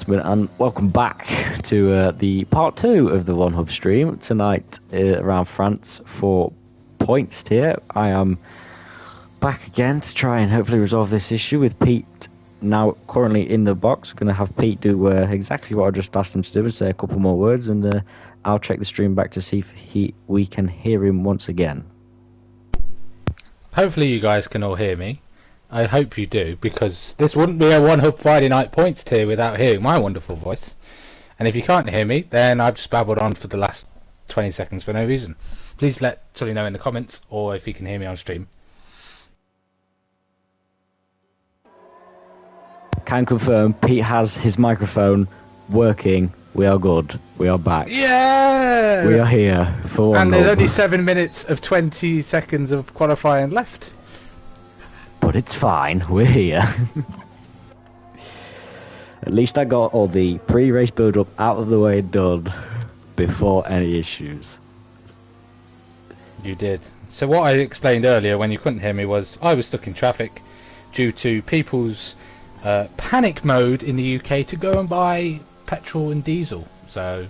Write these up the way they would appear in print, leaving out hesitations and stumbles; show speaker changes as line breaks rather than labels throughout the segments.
gentlemen, and welcome back to the part 2 of the One Hub stream tonight around France for points tier. I am back again to try and hopefully resolve this issue with Pete now currently in the box. We're going to have Pete do exactly what I just asked him to do and say a couple more words, and I'll check the stream back to see if we can hear him once again.
Hopefully you guys can all hear me. I hope you do, because this wouldn't be a One Hub Friday night points tier without hearing my wonderful voice. And if you can't hear me, then I've just babbled on for the last 20 seconds for no reason. Please let Sully know in the comments, or if you can hear me on stream.
Can confirm, Pete has his microphone working. We are good. We are back.
Yeah!
We are here for One
And there's
Hub.
only 7 minutes of 20 seconds of qualifying left.
But it's fine, we're here. At least I got all the pre-race build-up out of the way done before any issues.
You did. So what I explained earlier when you couldn't hear me was I was stuck in traffic due to people's panic mode in the UK to go and buy petrol and diesel. So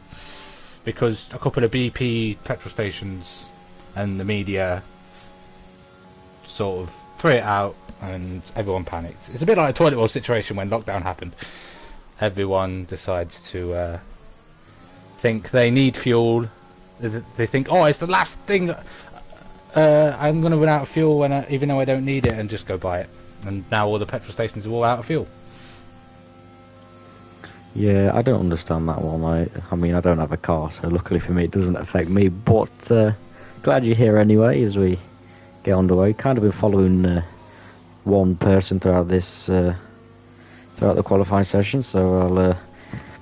because a couple of BP petrol stations and the media sort of threw it out and everyone panicked. It's a bit like a toilet roll situation when lockdown happened. Everyone decides to think they need fuel. They think, oh, it's the last thing. I'm going to run out of fuel even though I don't need it, and just go buy it. And now all the petrol stations are all out of fuel.
Yeah, I don't understand that one. I mean, I don't have a car, so luckily for me it doesn't affect me. But glad you're here anyway as we get underway. Kind of been following one person throughout this throughout the qualifying session, so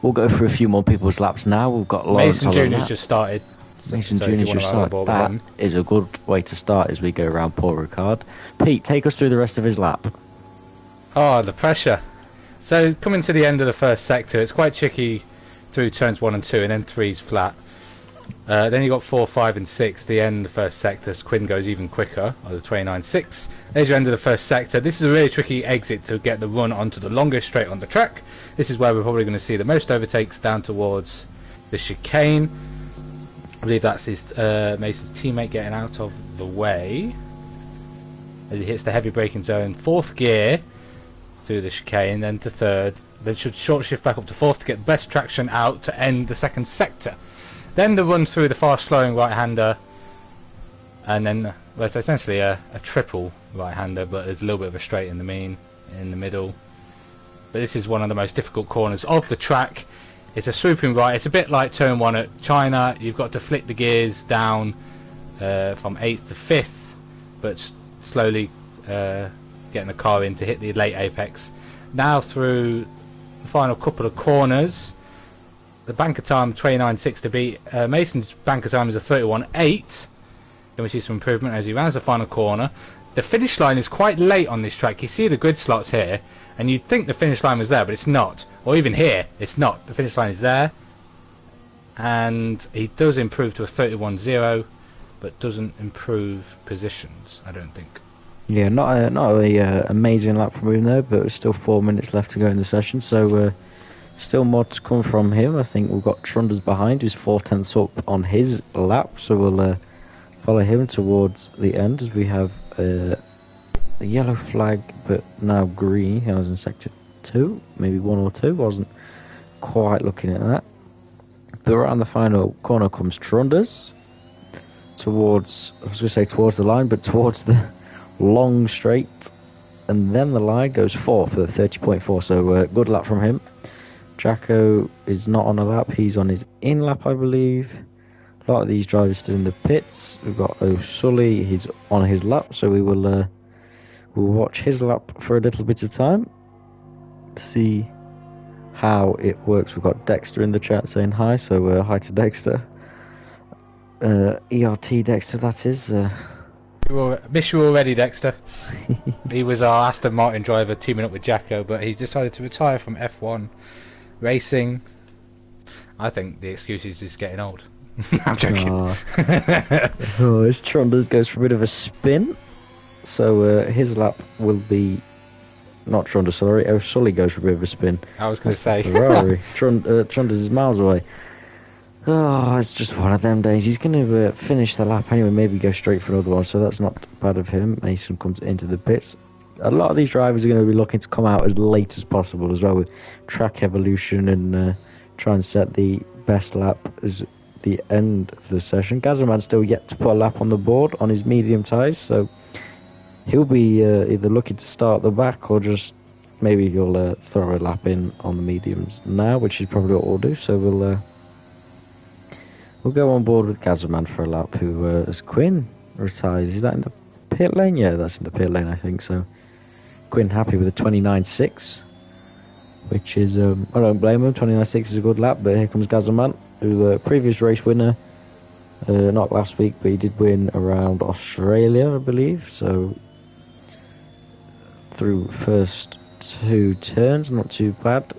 we'll go through a few more people's laps now. We've got Lawrence
Mason Jr.'s just started.
Mason Jr.'s just started. That is a good way to start as we go around Paul Ricard. Pete, take us through the rest of his lap.
Oh, the pressure. So coming to the end of the first sector, it's quite tricky through turns 1 and 2, and then 3's flat. Then you got 4, 5 and 6. The end of the first sector, Quinn goes even quicker, or the 29.6. There's your end of the first sector. This is a really tricky exit to get the run onto the longest straight on the track. This is where we're probably going to see the most overtakes down towards the chicane. I believe that's his Mason's teammate getting out of the way as he hits the heavy braking zone. 4th gear through the chicane, then to 3rd. Then should short shift back up to 4th to get the best traction out to end the 2nd sector. Then the run through the fast slowing right-hander, and then well, it's essentially a triple right-hander, but there's a little bit of a straight in the middle. But this is one of the most difficult corners of the track. It's a swooping right. It's a bit like turn 1 at China. You've got to flick the gears down from 8th to 5th, but slowly getting the car in to hit the late apex. Now through the final couple of corners. The banker time 29.6 to beat. Mason's banker time is a 31.8. Then we see some improvement as he rounds the final corner. The finish line is quite late on this track. You see the grid slots here, and you'd think the finish line was there, but it's not. Or even here, it's not. The finish line is there, and he does improve to a 31.0, but doesn't improve positions, I don't think.
Yeah, not a amazing lap from him though, but there's still 4 minutes left to go in the session, so still more to come from him. I think we've got Trunders behind, who's 4/10 up on his lap, so we'll follow him towards the end as we have a yellow flag, but now green. He was in sector 2, maybe 1 or 2, wasn't quite looking at that. But around the final corner comes Trunders towards, I was going to say towards the line, but towards the long straight, and then the line goes 4 for the 30.4, so good lap from him. Jacko is not on a lap, he's on his in lap, I believe. A lot of these drivers still in the pits. We've got O'Sully, he's on his lap, so we will we'll watch his lap for a little bit of time to see how it works. We've got Dexter in the chat saying hi, so hi to Dexter. ERT Dexter, that is.
Miss you already, Dexter. He was our Aston Martin driver teaming up with Jacko, but he's decided to retire from F1 racing. I think the excuse is just getting old. I'm joking.
His Trunders goes for a bit of a spin, so his lap will be not Trundle, sorry, O'Sully goes for a bit of a spin.
I was going to say.
Ferrari. Trundles is miles away. Oh, it's just one of them days. He's going to finish the lap anyway, maybe go straight for another one, so that's not bad of him. Mason comes into the pits. A lot of these drivers are going to be looking to come out as late as possible as well, with track evolution and try and set the best lap as the end of the session. Gazzaman's still yet to put a lap on the board on his medium tyres, so he'll be either looking to start the back or just maybe he'll throw a lap in on the mediums now, which is probably what we'll do. So we'll go on board with Gazzaman for a lap, who as Quinn retires. Is that in the pit lane? Yeah, that's in the pit lane, I think. So Quinn happy with a 29.6, which is, I don't blame him. 29.6 is a good lap, but here comes Gazzaman, who previous race winner, not last week, but he did win around Australia, I believe. So through first 2 turns, not too bad.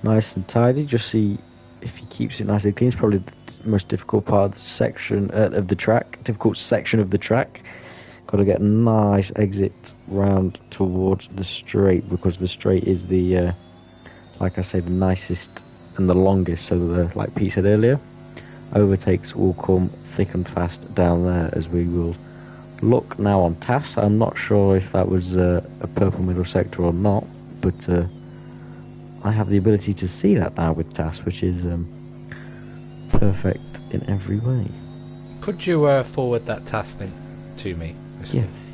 Nice and tidy. Just see if he keeps it nice and clean. It's probably the most difficult part of the section of the track. Difficult section of the track. Got to get a nice exit round towards the straight, because the straight is the, like I say, the nicest and the longest. So, like Pete said earlier, overtakes will come thick and fast down there, as we will look now on TAS. I'm not sure if that was a purple middle sector or not, but I have the ability to see that now with TAS, which is perfect in every way.
Could you forward that TAS link to me?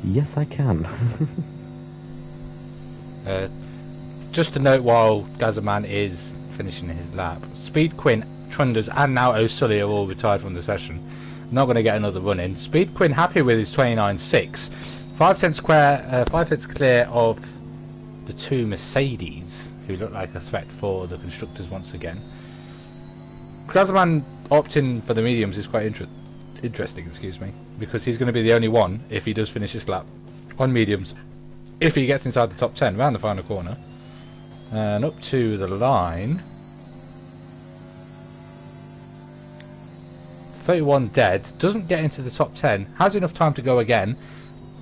Yes, I can.
Just a note while Gazzaman is finishing his lap, Speed, Quinn, Trunders and now O'Sully are all retired from the session. Not going to get another run in. Speed Quinn happy with his 29.6. 5 tenths clear of the 2 Mercedes, who look like a threat for the constructors once again. Gazzaman opting for the mediums is quite interesting, because he's going to be the only one, if he does finish his lap, on mediums, if he gets inside the top 10, round the final corner, and up to the line. 31 dead, doesn't get into the top 10, has enough time to go again.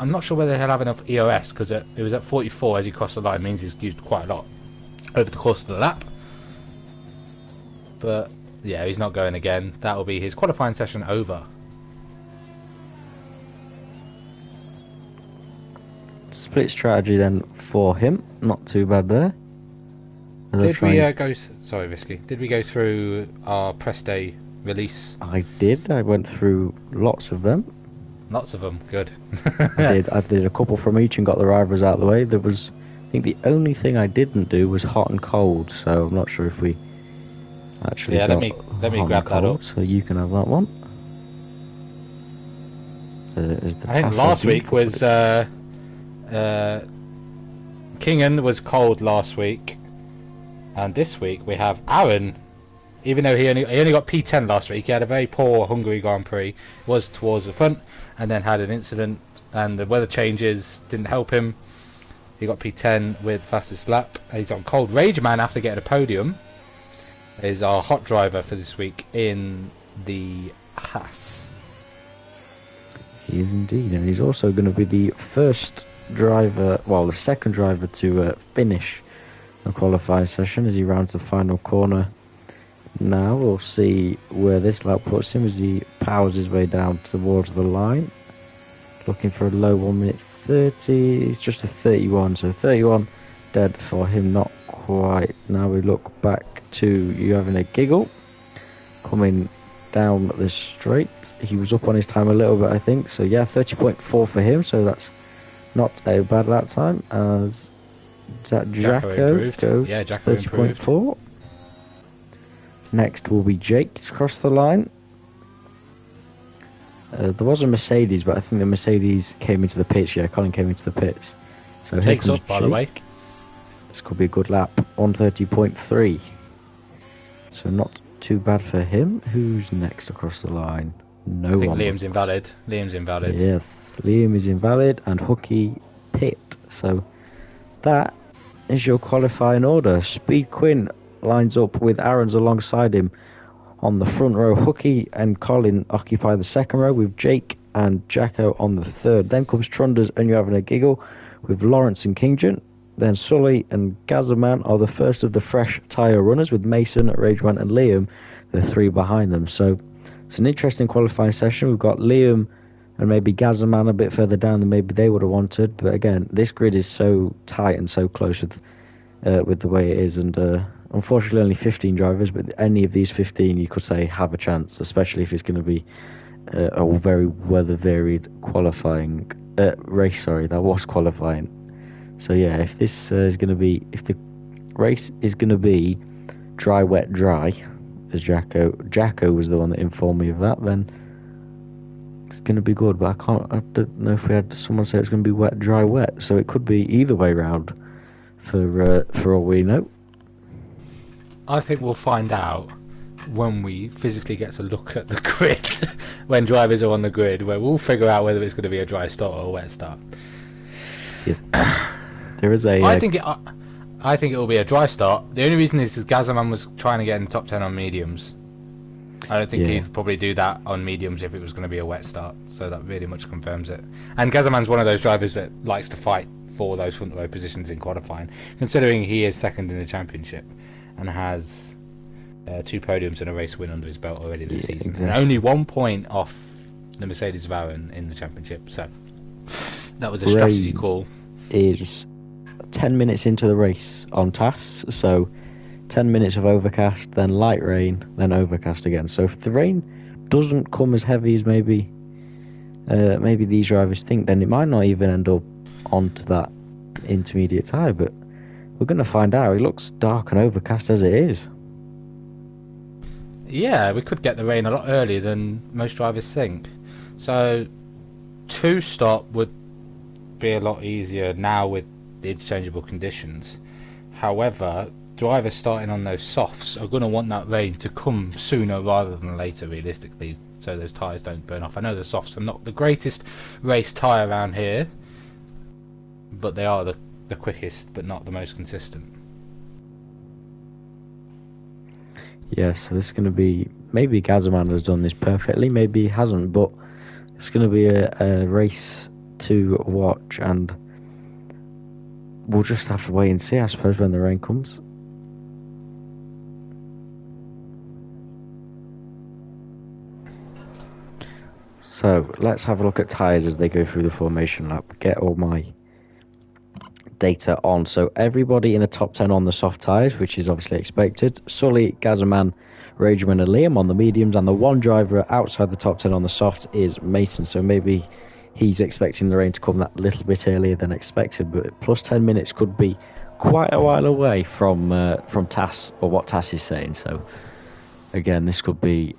I'm not sure whether he'll have enough EOS, because it was at 44 as he crossed the line, means he's used quite a lot over the course of the lap. But yeah, he's not going again. That will be his qualifying session over.
Split strategy then for him, not too bad there.
Did we sorry, Visky, did we go through our press day release?
I did. I went through lots of them.
Lots of them, good.
I did a couple from each and got the rivals out of the way. There was, I think the only thing I didn't do was hot and cold, so I'm not sure if we actually.
Yeah, let me grab that up. So
you can have that one.
I think last week was Kingen was cold last week, and this week we have Aaron. Even though he only got P10 last week, he had a very poor Hungary Grand Prix, was towards the front, and then had an incident, and the weather changes didn't help him. He got P10 with fastest lap. He's on cold. Rageman, after getting a podium, is our hot driver for this week in the Haas.
He is indeed, and he's also going to be the first driver, well, the second driver to finish the qualifying session as he rounds the final corner. Now we'll see where this lap puts him as he powers his way down towards the line. Looking for a low 1 minute 30. He's just a 31, so 31 dead for him, not quite. Now we look back to you having a giggle. Coming down the straight. He was up on his time a little bit, I think. So yeah, 30.4 for him, so that's not a bad lap time. As that Jacko goes 30.4. Next will be Jake. He's crossed the line. There was a Mercedes, but I think the Mercedes came into the pits. Yeah, Colin came into the pits. So
Jake's up, by the way.
This could be a good lap. 130.3. So not too bad for him. Who's next across the line? No one.
I think Liam's invalid.
Yes, Liam is invalid and Hooky pit. So that is your qualifying order. Speed Quinn lines up with Aaron's alongside him on the front row. Hooky and Colin occupy the second row with Jake and Jacko on the third. Then comes Trunders and you're having a giggle with Lawrence and Kington. Then Sully and Gazzaman are the first of the fresh tyre runners, with Mason, Rageman and Liam the three behind them. So it's an interesting qualifying session. We've got Liam and maybe Gazzaman a bit further down than maybe they would have wanted. But again, this grid is so tight and so close with the way it is. And unfortunately only 15 drivers, but any of these 15 you could say have a chance, especially if it's going to be a very weather varied qualifying race. Sorry, that was qualifying. So yeah, if this is going to be, if the race is going to be dry, wet, dry, as Jacko was the one that informed me of that, then it's going to be good. But I don't know if we had someone say it's going to be wet, dry, wet. So it could be either way round for all we know.
I think we'll find out when we physically get to look at the grid, when drivers are on the grid, where we'll figure out whether it's going to be a dry start or a wet start.
Yes. There is a.
I think it will be a dry start. The only reason is Gazzaman was trying to get in the top 10 on mediums. I don't think he'd probably do that on mediums if it was going to be a wet start. So that really much confirms it. And Gazzaman's one of those drivers that likes to fight for those front row positions in qualifying, considering he is second in the championship and has 2 podiums and a race win under his belt already this season. Exactly. And only 1 point off the Mercedes Veyron in the championship. So that was a strategy call.
Is 10 minutes into the race on TAS, so 10 minutes of overcast, then light rain, then overcast again. So if the rain doesn't come as heavy as maybe these drivers think, then it might not even end up onto that intermediate tyre, but we're going to find out. It looks dark and overcast as it is.
Yeah, we could get the rain a lot earlier than most drivers think. So 2-stop would be a lot easier now with the interchangeable conditions. However, drivers starting on those softs are going to want that rain to come sooner rather than later, realistically, so those tyres don't burn off. I know the softs are not the greatest race tyre around here, but they are the quickest but not the most consistent.
Yes, so this is going to be, maybe Gazzaman has done this perfectly, maybe he hasn't, but it's going to be a race to watch, and we'll just have to wait and see, I suppose, when the rain comes. So let's have a look at tyres as they go through the formation lap. Get all my data on. So everybody in the top 10 on the soft tyres, which is obviously expected. Sully, Gazzaman, Rageman and Liam on the mediums, and the one driver outside the top 10 on the softs is Mason. So maybe he's expecting the rain to come that little bit earlier than expected, but plus 10 minutes could be quite a while away from TAS, or what TAS is saying. So again, this could be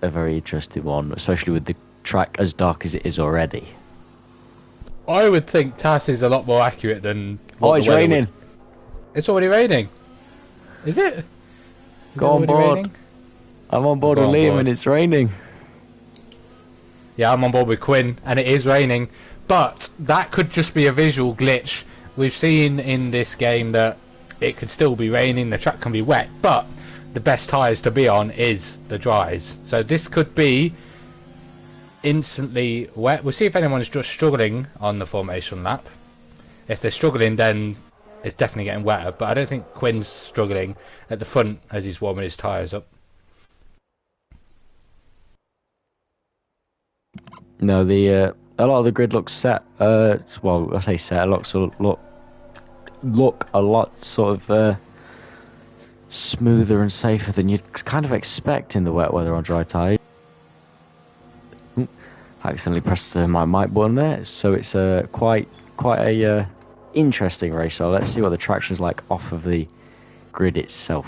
a very interesting one, especially with the track as dark as it is already.
I would think TAS is a lot more accurate than what
it's raining.
It's already raining. Is it?
Go on board. Raining? I'm on board with Liam and it's raining.
Yeah, I'm on board with Quinn and it is raining, but that could just be a visual glitch. We've seen in this game that it could still be raining, the track can be wet, but the best tyres to be on is the dries. So this could be instantly wet. We'll see if anyone's just struggling on the formation lap. If they're struggling, then it's definitely getting wetter, but I don't think Quinn's struggling at the front as he's warming his tyres up.
No, a lot of the grid looks set. Well, I say set. It looks look a lot sort of smoother and safer than you'd kind of expect in the wet weather on dry tyres. I accidentally pressed my mic button there, so it's quite a interesting race. So let's see what the traction's like off of the grid itself.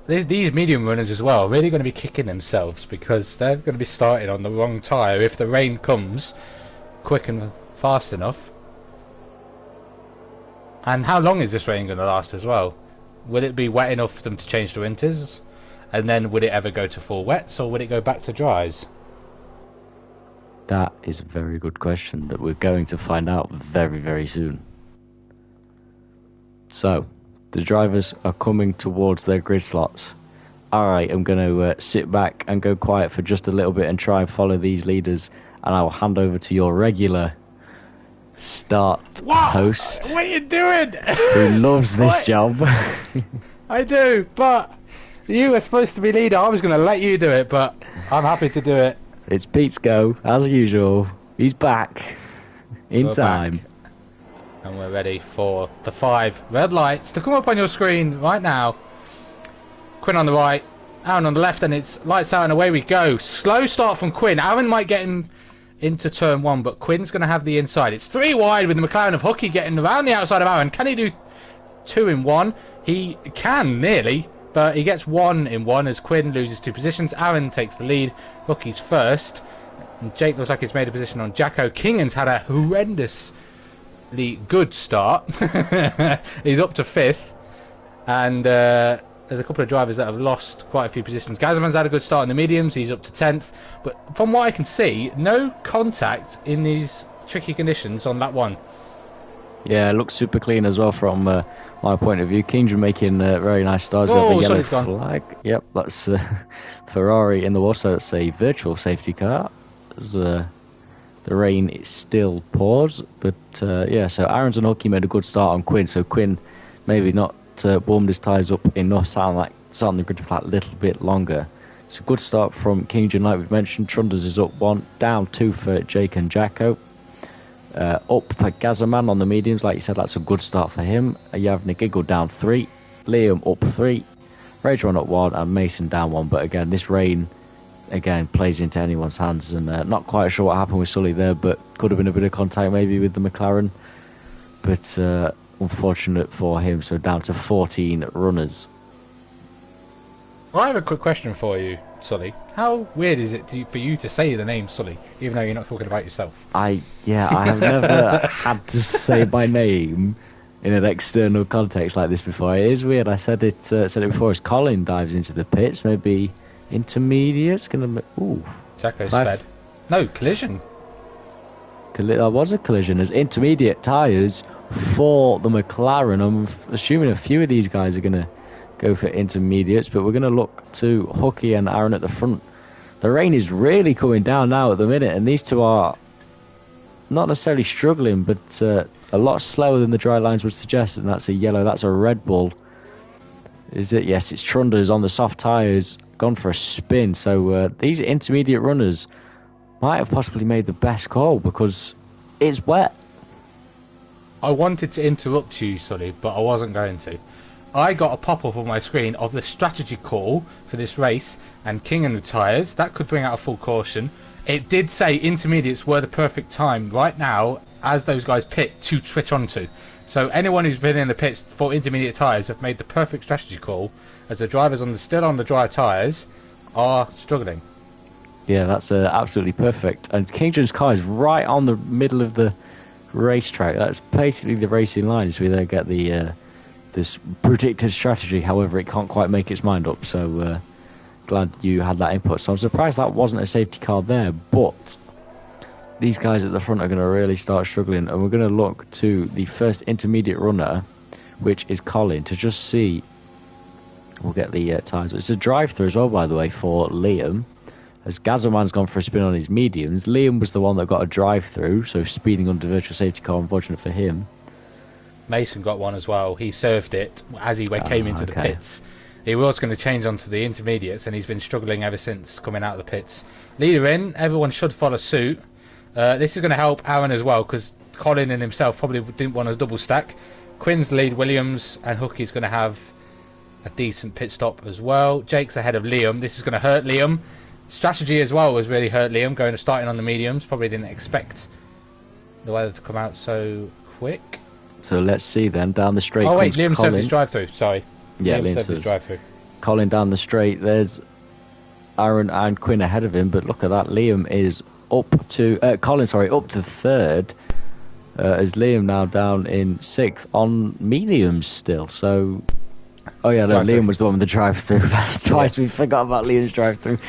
These medium runners as well are really going to be kicking themselves because they're going to be starting on the wrong tyre if the rain comes quick and fast enough. And how long is this rain going to last as well? Will it be wet enough for them to change to winters? And then would it ever go to full wets, or would it go back to dries?
That is a very good question that we're going to find out very, very soon. So, the drivers are coming towards their grid slots. Alright, I'm going to sit back and go quiet for just a little bit and try and follow these leaders, and I will hand over to your regular start
What?
host
What are you doing?
who loves this
What?
job.
I do, but you were supposed to be leader. I was going to let you do it, but I'm happy to do it.
It's Pete's go, as usual. He's back in
We're
time.
back. And we're ready for the 5 red lights to come up on your screen right now. Quinn on the right, Aaron on the left, and it's lights out and away we go. Slow start from Quinn. Aaron might get him into turn 1, but Quinn's going to have the inside. It's 3 wide with the McLaren of Hooky getting around the outside of Aaron. Can he do 2 in 1? He can, nearly, but he gets 1 in 1 as Quinn loses 2 positions. Aaron takes the lead. Hooky's first. And Jake looks like he's made a position on Jacko. Kingan's had a horrendously good start. He's up to 5th. And there's a couple of drivers that have lost quite a few positions. Gazman's had a good start in the mediums. He's up to 10th. But from what I can see, no contact in these tricky conditions on lap 1.
Yeah, it looks super clean as well from my point of view. Kingdom making very nice starts.
Oh,
with the yellow
sorry, it's gone.
flag. Yep, that's Ferrari in the wall, so it's a virtual safety car. The rain is still pours, but yeah, so Aaron's and Hooky made a good start on Quinn, so Quinn maybe not warmed his tyres up enough, sat on the grid for a little bit longer. It's a good start from King, like we've mentioned. Trunders is up 1, down 2 for Jake and Jacko. Up for Gazaman on the mediums, like you said, that's a good start for him. You have Nagiggle down 3, Liam up 3, Rajon up 1, and Mason down 1. But again, this rain again plays into anyone's hands, and not quite sure what happened with Sully there, but could have been a bit of contact maybe with the McLaren. But unfortunate for him, so down to 14 runners.
Well, I have a quick question for you, Sully. How weird is it for you to say the name Sully, even though you're not talking about yourself?
I have never had to say my name in an external context like this before. It is weird. I said it before. As Colin dives into the pits, maybe intermediate's gonna. Ooh,
Jacko sped. No collision.
That was a collision. As intermediate tyres for the McLaren. I'm assuming a few of these guys are gonna go for intermediates, but we're going to look to Hooky and Aaron at the front. The rain is really coming down now at the minute, and these two are not necessarily struggling, but a lot slower than the dry lines would suggest, and that's a yellow, that's a Red Bull. Is it? Yes, it's Trunders on the soft tyres, gone for a spin, so these intermediate runners might have possibly made the best call, because it's wet.
I wanted to interrupt you, Sully, but I wasn't going to. I got a pop-up on my screen of the strategy call for this race, and King and the tyres. That could bring out a full caution. It did say intermediates were the perfect time right now, as those guys pit, to switch onto. So anyone who's been in the pits for intermediate tyres have made the perfect strategy call, as the drivers still on the dry tyres are struggling.
Yeah, that's absolutely perfect. And King John's car is right on the middle of the racetrack. That's basically the racing line, so we don't get the this predicted strategy. However, it can't quite make its mind up, so glad you had that input. So I'm surprised that wasn't a safety car there, but these guys at the front are going to really start struggling, and we're going to look to the first intermediate runner, which is Colin, to just see. We'll get the tyres. It's a drive-through as well, by the way, for Liam, as Gazzaman's gone for a spin on his mediums. Liam was the one that got a drive-through, so speeding under virtual safety car, unfortunate for him.
Mason got one as well. He served it as he came into the pits. He was going to change onto the intermediates, and he's been struggling ever since coming out of the pits. Leader in, everyone should follow suit. This is going to help Aaron as well, because Colin and himself probably didn't want a double stack. Quinn's lead Williams, and Hooky's going to have a decent pit stop as well. Jake's ahead of Liam. This is going to hurt Liam. Strategy as well was really hurt Liam, starting on the mediums. Probably didn't expect the weather to come out so quick.
So let's see then, down the straight.
Oh wait, Liam served his drive-through, sorry.
Yeah,
Liam served his drive-through.
Colin down the straight, there's Aaron and Quinn ahead of him, but look at that, Liam is up to, up to third, as Liam now down in 6th on mediums still, so... Oh yeah, no, Liam was the one with the drive-through. That's twice we forgot about Liam's drive-through.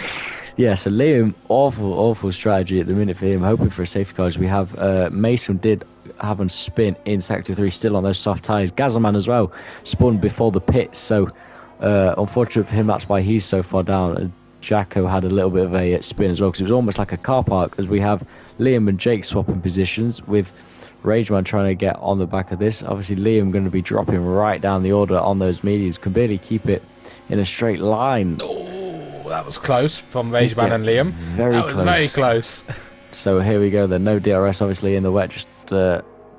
Yeah, so Liam, awful strategy at the minute for him, hoping for a safety car. As we have Mason did have a spin in Sector 3, still on those soft tyres. Gazzaman as well, spun before the pits, so unfortunate for him, that's why he's so far down. Jacko had a little bit of a spin as well, because it was almost like a car park, as we have Liam and Jake swapping positions, with Rageman trying to get on the back of this. Obviously, Liam going to be dropping right down the order on those mediums. Can barely keep it in a straight line.
Oh, that was close from Rageman and Liam.
Very close.
Very close.
So here we go then. No DRS obviously in the wet, just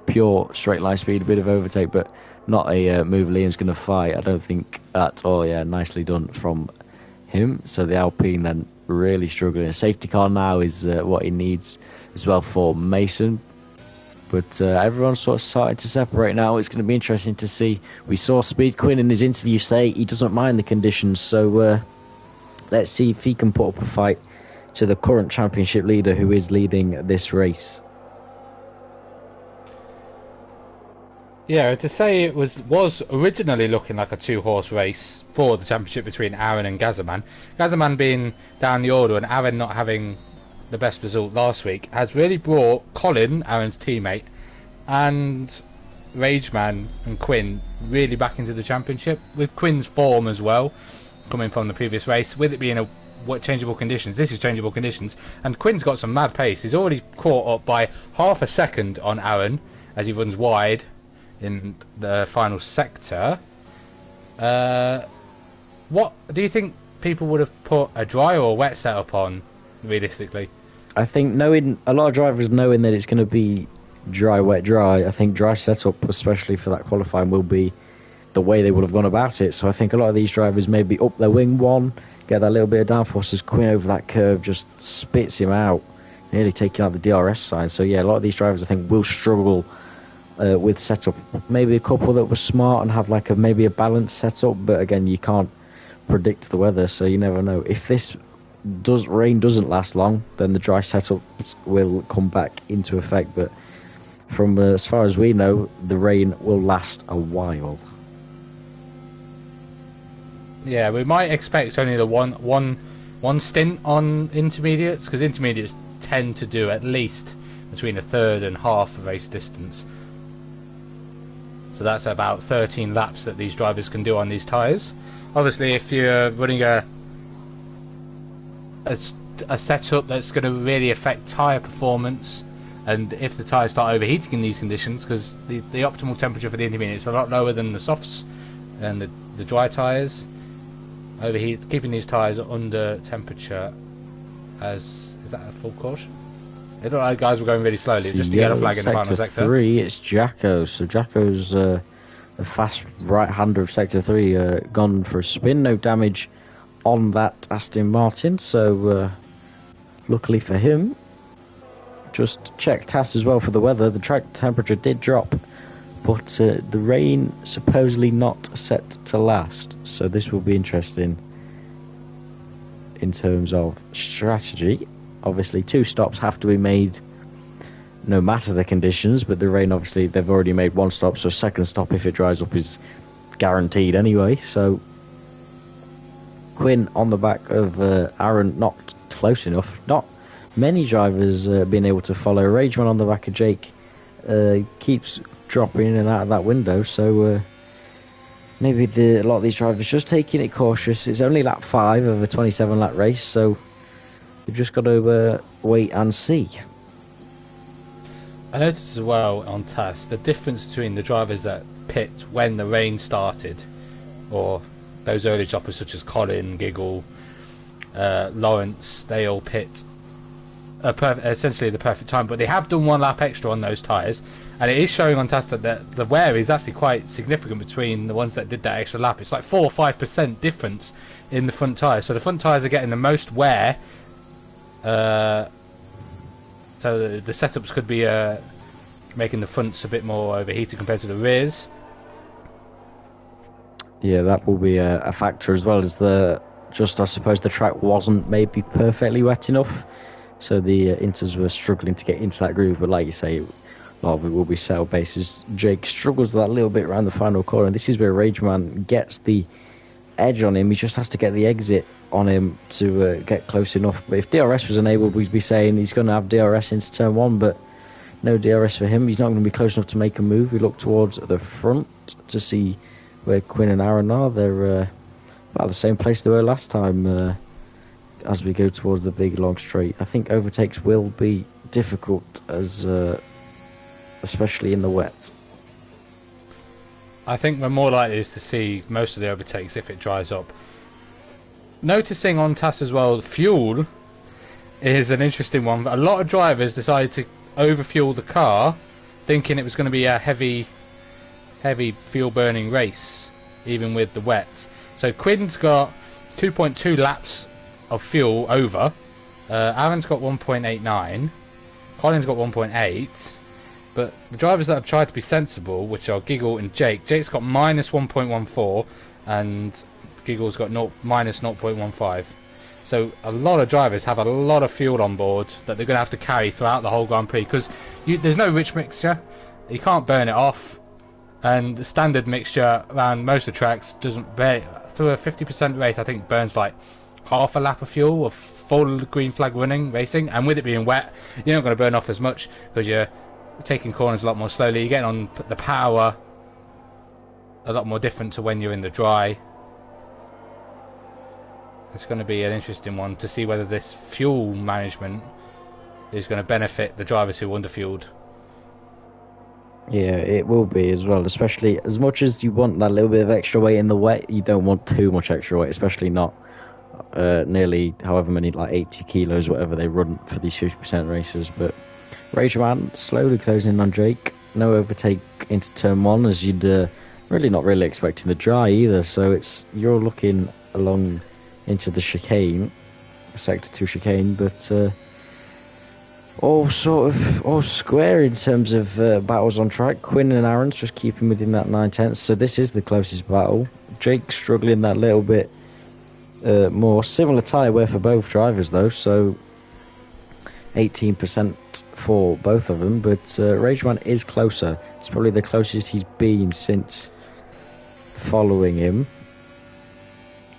pure straight line speed, a bit of overtake, but not a move Liam's going to fight, I don't think at all. Yeah, nicely done from him. So the Alpine then really struggling. A safety car now is what he needs as well for Mason. But everyone's sort of starting to separate now. It's going to be interesting to see. We saw Speed Quinn in his interview say he doesn't mind the conditions. So let's see if he can put up a fight to the current championship leader who is leading this race.
Yeah, to say it was originally looking like a two-horse race for the championship between Aaron and Gazaman. Gazaman being down the order and Aaron not having the best result last week has really brought Colin, Aaron's teammate, and Rageman and Quinn really back into the championship, with Quinn's form as well, coming from the previous race, with it being changeable conditions. This is changeable conditions, and Quinn's got some mad pace. He's already caught up by half a second on Aaron as he runs wide in the final sector. What do you think people would have put a dry or a wet setup on, realistically?
I think knowing a lot of drivers knowing that it's going to be dry, wet, dry, I think dry setup, especially for that qualifying, will be the way they would have gone about it. So I think a lot of these drivers maybe up their wing one, get that little bit of downforce as Quinn over that curve just spits him out, nearly taking out the DRS side. So yeah, a lot of these drivers I think will struggle with setup. Maybe a couple that were smart and have like maybe a balanced setup, but again, you can't predict the weather, so you never know. If this rain doesn't last long, then the dry setup will come back into effect. But from as far as we know, the rain will last a while.
Yeah, we might expect only the one stint on intermediates, because intermediates tend to do at least between a third and half a race distance. So that's about 13 laps that these drivers can do on these tyres. Obviously, if you're running a setup that's going to really affect tyre performance, and if the tyres start overheating in these conditions, because the optimal temperature for the intermediate is a lot lower than the softs and the dry tyres. Keeping these tyres under temperature is that a full caution? It looked like guys were going really slowly, just to get a flag in the final sector.
3, it's Jacko. So Jacko's a fast right-hander of Sector 3, gone for a spin. No damage on that Aston Martin, so luckily for him. Just check TAS as well for the weather. The track temperature did drop, but the rain supposedly not set to last. So this will be interesting in terms of strategy. Obviously, 2 stops have to be made no matter the conditions, but the rain, obviously, they've already made 1 stop, so second stop, if it dries up, is guaranteed anyway. So Quinn on the back of Aaron, not close enough. Not many drivers being able to follow. Rageman on the back of Jake keeps dropping in and out of that window, so maybe a lot of these drivers just taking it cautious. It's only lap 5 of a 27 lap race, so we've just got to wait and see.
I noticed as well on TAS the difference between the drivers that pit when the rain started, or those early droppers such as Colin, Giggle, Lawrence. They all pit essentially the perfect time, but they have done 1 lap extra on those tyres, and it is showing on TAS that the wear is actually quite significant between the ones that did that extra lap. It's like 4 or 5% difference in the front tyres, so the front tyres are getting the most wear. So the setups could be making the fronts a bit more overheated compared to the rears.
Yeah, that will be a factor, as well as I suppose the track wasn't maybe perfectly wet enough, so the Inters were struggling to get into that groove. But like you say, a lot of it will be settled bases. Jake struggles that little bit around the final corner, and this is where Rageman gets the edge on him. He just has to get the exit on him to get close enough. But if DRS was enabled, we'd be saying he's going to have DRS into turn 1, but no DRS for him. He's not going to be close enough to make a move. We look towards the front to see where Quinn and Aaron are. They're about the same place they were last time as we go towards the big long straight. I think overtakes will be difficult as especially in the wet.
I think we're more likely to see most of the overtakes if it dries up. Noticing on TAS as well, fuel is an interesting one. A lot of drivers decided to overfuel the car, thinking it was going to be a heavy fuel burning race, even with the wets. So Quinn's got 2.2 laps of fuel over. Aaron's got 1.89. Colin's got 1.8. But the drivers that have tried to be sensible, which are Giggle and Jake, Jake's got minus 1.14 and Giggle's got minus 0.15. So a lot of drivers have a lot of fuel on board that they're going to have to carry throughout the whole Grand Prix, because there's no rich mixture. You can't burn it off, and the standard mixture around most of the tracks doesn't burn. To a 50% rate, I think burns like half a lap of fuel of full green flag running racing, and with it being wet, you're not going to burn off as much because you're taking corners a lot more slowly. You're getting on the power a lot more different to when you're in the dry. It's going to be an interesting one to see whether this fuel management is going to benefit the drivers who underfueled.
Yeah, it will be as well, especially as much as you want that little bit of extra weight in the wet, you don't want too much extra weight, especially not nearly however many, like 80 kilos, whatever they run for these 50% races. But Rageman slowly closing in on Jake. No overtake into turn one, as you'd really not really expecting the dry either. So you're looking along into the chicane, sector 2 chicane, but all square in terms of battles on track. Quinn and Aaron's just keeping within that 9/10, so this is the closest battle. Jake struggling that little bit more. Similar tyre wear for both drivers though, so 18% for both of them, but Rageman is closer. It's probably the closest he's been since following him.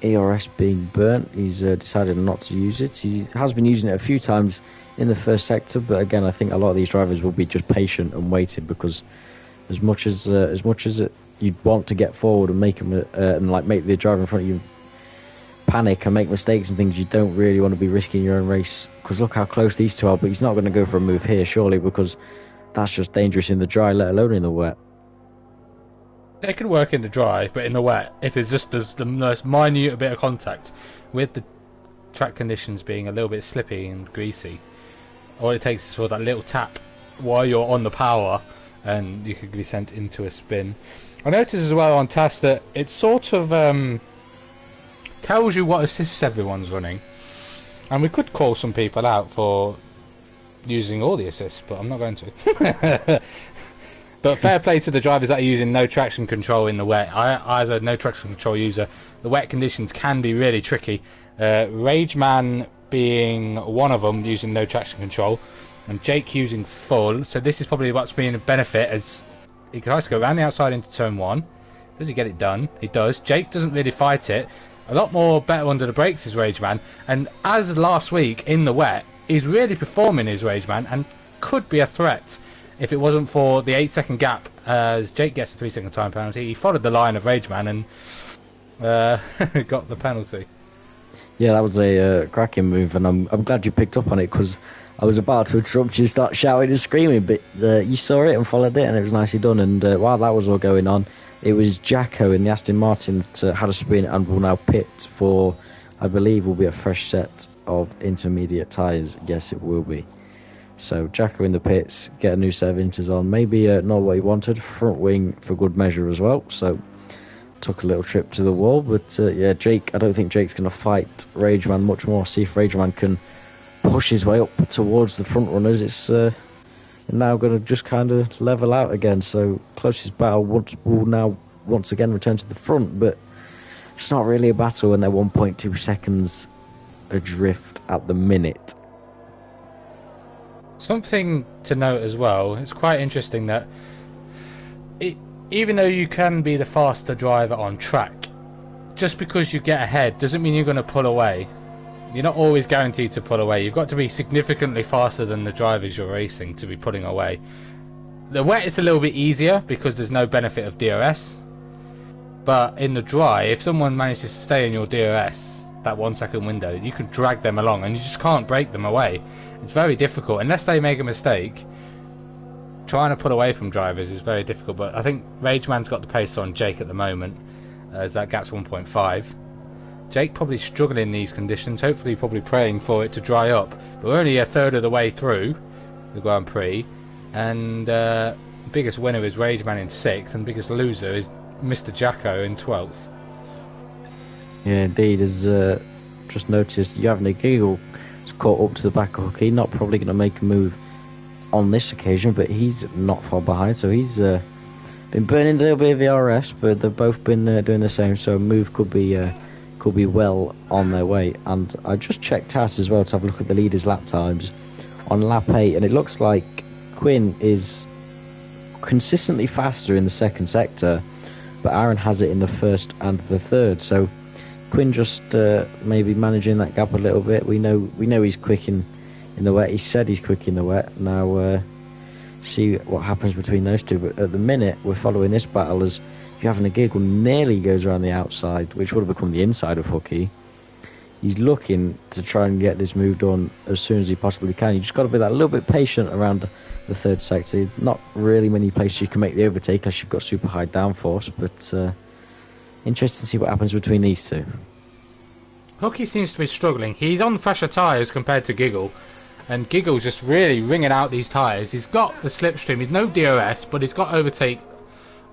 ERS being burnt, he's decided not to use it. He has been using it a few times in the first sector, but again, I think a lot of these drivers will be just patient and waiting, because as much as you'd want to get forward and make them make the driver in front of you panic and make mistakes and things, you don't really want to be risking your own race, because look how close these two are. But he's not going to go for a move here, surely, because that's just dangerous in the dry, let alone in the wet.
It can work in the dry, but in the wet, if it's just the most minute bit of contact, with the track conditions being a little bit slippy and greasy, all it takes is for that little tap while you're on the power, and you could be sent into a spin. I noticed as well on TAS that it sort of tells you what assists everyone's running, and we could call some people out for using all the assists, but I'm not going to. But fair play to the drivers that are using no traction control in the wet. I as a no traction control user, the wet conditions can be really tricky. Rageman being one of them using no traction control, and Jake using full. So this is probably what's being a benefit, as he tries to go around the outside into turn one. Does he get it done? He does. Jake doesn't really fight it. A lot more better under the brakes is Rageman, and as last week in the wet, he's really performing his Rageman and could be a threat if it wasn't for the 8-second gap, as Jake gets a 3-second time penalty. He followed the line of Rageman and got the penalty. Yeah,
that was a cracking move, and I'm glad you picked up on it, because I was about to interrupt you, start shouting and screaming, but you saw it and followed it, and it was nicely done. And while that was all going on, it was Jacko in the Aston Martin that had a spin and will now pit for, I believe, will be a fresh set of intermediate tyres. Yes, it will be. So Jacko in the pits, get a new set of inters on. Maybe not what he wanted. Front wing for good measure as well. So took a little trip to the wall. But yeah, Jake, I don't think Jake's going to fight Rageman much more. See if Rageman can push his way up towards the front runners. It's now going to just kind of level out again. So closest battle will now once again return to the front. But it's not really a battle when they're 1.2 seconds adrift at the minute.
Something to note as well, it's quite interesting that even though you can be the faster driver on track, just because you get ahead doesn't mean you're going to pull away. You're not always guaranteed to pull away. You've got to be significantly faster than the drivers you're racing to be pulling away. The wet is a little bit easier because there's no benefit of DRS, but in the dry, if someone manages to stay in your DRS, that 1 second window, you can drag them along and you just can't break them away. It's very difficult unless they make a mistake. trying to pull away from drivers is very difficult, but I think Rageman's got the pace on Jake at the moment, as that gap's 1.5. Jake probably struggling in these conditions, hopefully probably praying for it to dry up, but we're only a third of the way through the Grand Prix, and biggest winner is Rageman in 6th, and biggest loser is Mr. Jacko in 12th.
Yeah, indeed. As just noticed, you having a giggle has caught up to the back of Hooky. Not probably going to make a move on this occasion, but he's not far behind, so he's been burning a little bit of the RS, but they've both been doing the same, so a move could be well on their way. And I just checked TAS as well to have a look at the leaders' lap times on lap 8, and it looks like Quinn is consistently faster in the second sector, but Aaron has it in the first and the third, so Quinn just maybe managing that gap a little bit. We know he's quick in the wet. He said he's quick in the wet. Now see what happens between those two. But at the minute, we're following this battle as If Having a Giggle nearly goes around the outside, which would have become the inside of Hooky. He's looking to try and get this move done as soon as he possibly can. You just got to be that little bit patient around the third sector. Not really many places you can make the overtake unless you've got super high downforce, but interesting to see what happens between these two.
Hooky seems to be struggling. He's on fresher tyres compared to Giggle, and Giggle's just really ringing out these tyres. He's got the slipstream, he's no DRS, but he's got overtake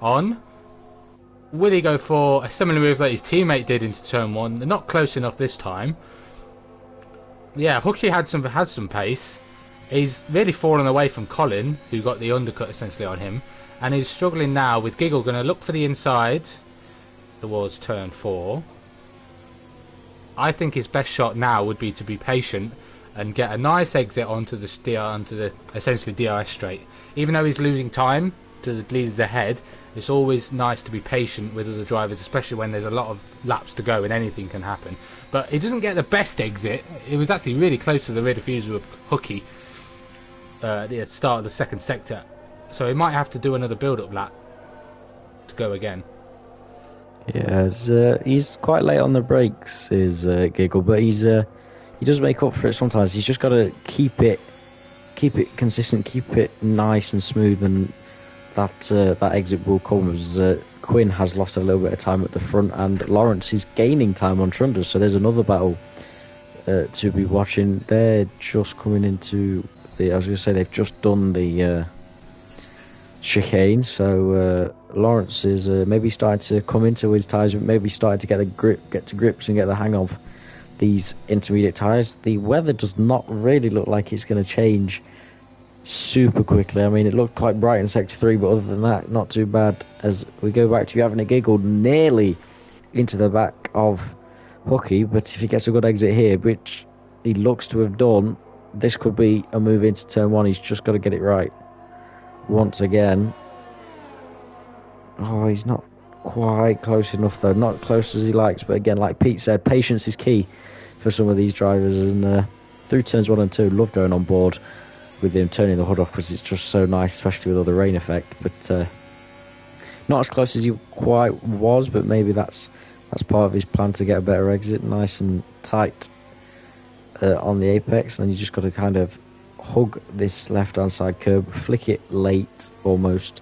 on. Will he go for a similar move that his teammate did into turn 1? They're not close enough this time. Yeah, Hooky had some pace. He's really fallen away from Colin, who got the undercut essentially on him, and he's struggling now with Giggle going to look for the inside towards turn 4. I think his best shot now would be to be patient and get a nice exit onto the essentially DRS straight. Even though he's losing time to the leaders ahead, it's always nice to be patient with other drivers, especially when there's a lot of laps to go and anything can happen. But he doesn't get the best exit. It was actually really close to the rear diffuser of Hooky at the start of the second sector, so he might have to do another build-up lap to go again.
Yeah, he's quite late on the brakes, is Giggle, but he does make up for it sometimes. He's just got to keep it consistent, keep it nice and smooth, and that exit will come as Quinn has lost a little bit of time at the front, and Lawrence is gaining time on Trundle. So there's another battle to be watching. They're just coming into I was going to say they've just done the chicane, so Lawrence is maybe starting to come into his tyres, maybe starting to get to grips and get the hang of these intermediate tyres. The weather does not really look like it's going to change super quickly. I mean, it looked quite bright in Sector 3, but other than that, not too bad. As we go back to Having a Giggle nearly into the back of Hooky, but if he gets a good exit here, which he looks to have done, this could be a move into turn 1. He's just got to get it right once again. Oh, he's not quite close enough though, not close as he likes, but again, like Pete said, patience is key for some of these drivers, and through turns 1 and 2, love going on board with him turning the hood off because it's just so nice, especially with all the rain effect. But not as close as he quite was, but maybe that's part of his plan to get a better exit, nice and tight on the apex, and then you just got to kind of hug this left hand side curb, flick it late almost,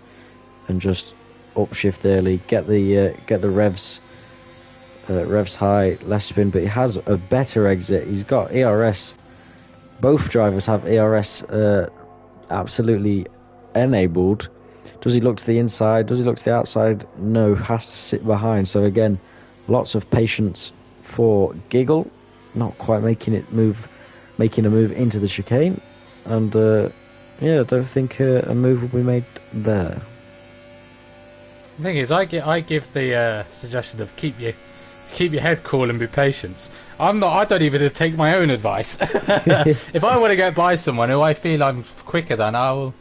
and just upshift early, get the revs high, less spin, but he has a better exit. He's got ERS. Both drivers have ERS absolutely enabled. Does he look to the inside? Does he look to the outside? No, has to sit behind. So again, lots of patience for Giggle, not quite making a move into the chicane, and I don't think a move will be made there.
The thing is, I give the suggestion of keep your head cool and be patient. I don't even take my own advice. If I want to get by someone who I feel I'm quicker than, I'll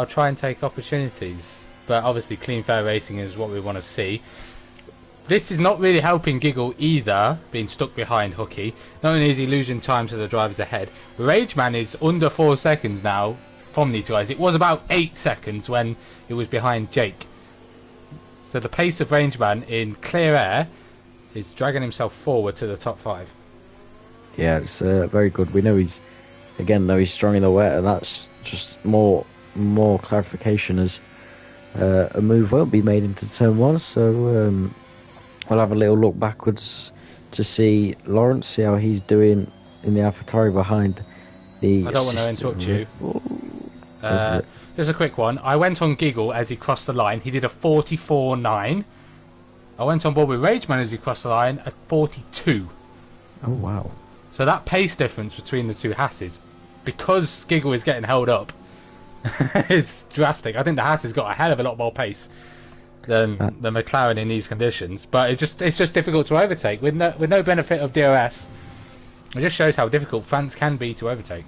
try and take opportunities. But obviously, clean fair racing is what we want to see. This is not really helping Giggle either, being stuck behind Hooky. Not only is he losing time to the drivers ahead, Rageman is under 4 seconds now from these guys. It was about 8 seconds when it was behind Jake. So the pace of Rageman in clear air is dragging himself forward to the top 5. Yeah,
it's very good. We know he's strong in the wet, and that's just more more clarification as a move won't be made into turn 1, so we'll have a little look backwards to see Lawrence, see how he's doing in the AlphaTauri behind the...
I don't want to interrupt you. Just a quick one. I went on Giggle as he crossed the line. He did a 44.9. I went on board with Rageman as he crossed the line at 42.
Oh, wow.
So that pace difference between the two Hasses, because Giggle is getting held up, is drastic. I think the Hass has got a hell of a lot more pace than the McLaren in these conditions, but it's just difficult to overtake with no benefit of DRS. It just shows how difficult France can be to overtake.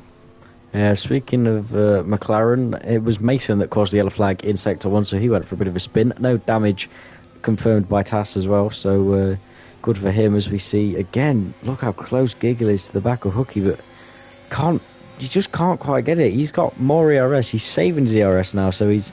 Yeah, speaking of McLaren, it was Mason that caused the yellow flag in Sector 1, so he went for a bit of a spin. No damage confirmed by Tass as well, so good for him as we see. Again, look how close Giggle is to the back of Hooky, but he just can't quite get it. He's got more ERS, he's saving his ERS now, so he's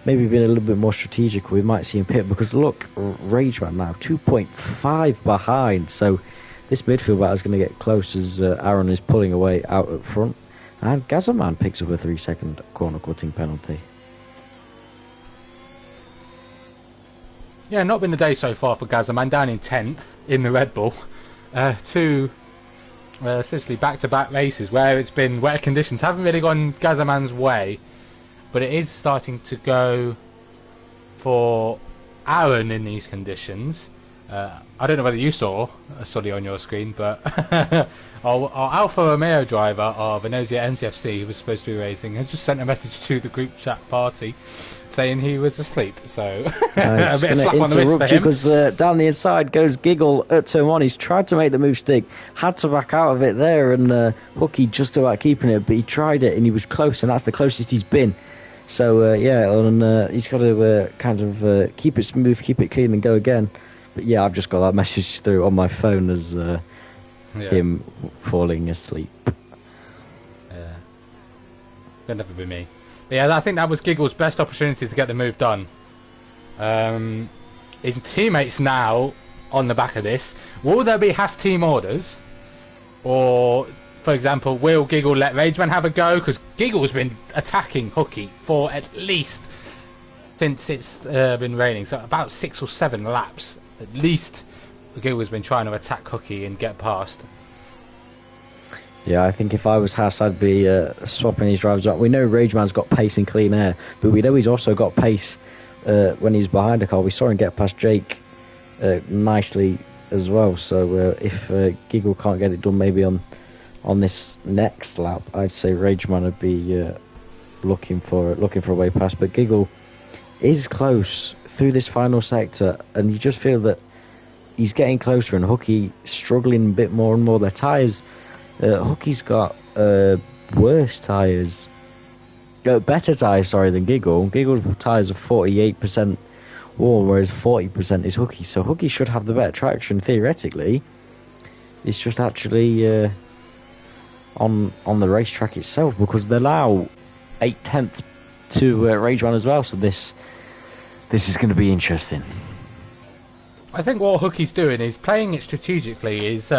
maybe been a little bit more strategic. We might see him pit, because look, Rageman now, 2.5 behind, so this midfield battle is going to get close as Aaron is pulling away out at front. And Gazzaman picks up a 3-second corner cutting penalty.
Yeah, not been the day so far for Gazzaman, down in 10th in the Red Bull. Two seriously back-to-back races where it's been wetter conditions. Haven't really gone Gazzaman's way, but it is starting to go for Aaron in these conditions. I don't know whether you saw Sully on your screen, but our Alfa Romeo driver of Venezia NCFC, who was supposed to be racing, has just sent a message to the group chat party saying he was asleep. So a bit of slap on the wrist for him.
Because down the inside goes Giggle at turn 1. He's tried to make the move stick, had to back out of it there, and Hooky just about keeping it, but he tried it and he was close, and that's the closest he's been. So he's got to keep it smooth, keep it clean, and go again. But yeah, I've just got that message through on my phone as him falling asleep.
Yeah, could never be me. But yeah, I think that was Giggle's best opportunity to get the move done. His teammates now on the back of this. Will there be Haas team orders? Or, for example, will Giggle let Rageman have a go? Because Giggle's been attacking Hooky for at least since it's been raining. So about 6 or 7 laps. At least Giggle's been trying to attack Hooky and get past.
Yeah, I think if I was Haas, I'd be swapping these drivers up. We know Rageman's got pace in clean air, but we know he's also got pace when he's behind a car. We saw him get past Jake nicely as well. So if Giggle can't get it done maybe on this next lap, I'd say Rageman would be looking for a way past. But Giggle is close through this final sector, and you just feel that he's getting closer, and Hooky struggling a bit more and more. Their tyres, Hooky's got worse tyres, better tyres, than Giggle. Giggle's tyres are 48% warm, whereas 40% is Hooky. So Hooky should have the better traction theoretically. It's just actually on the racetrack itself, because they allow 8/10 to Rageman as well. So this is going to be interesting.
I think what Hooky's doing is playing it strategically. Is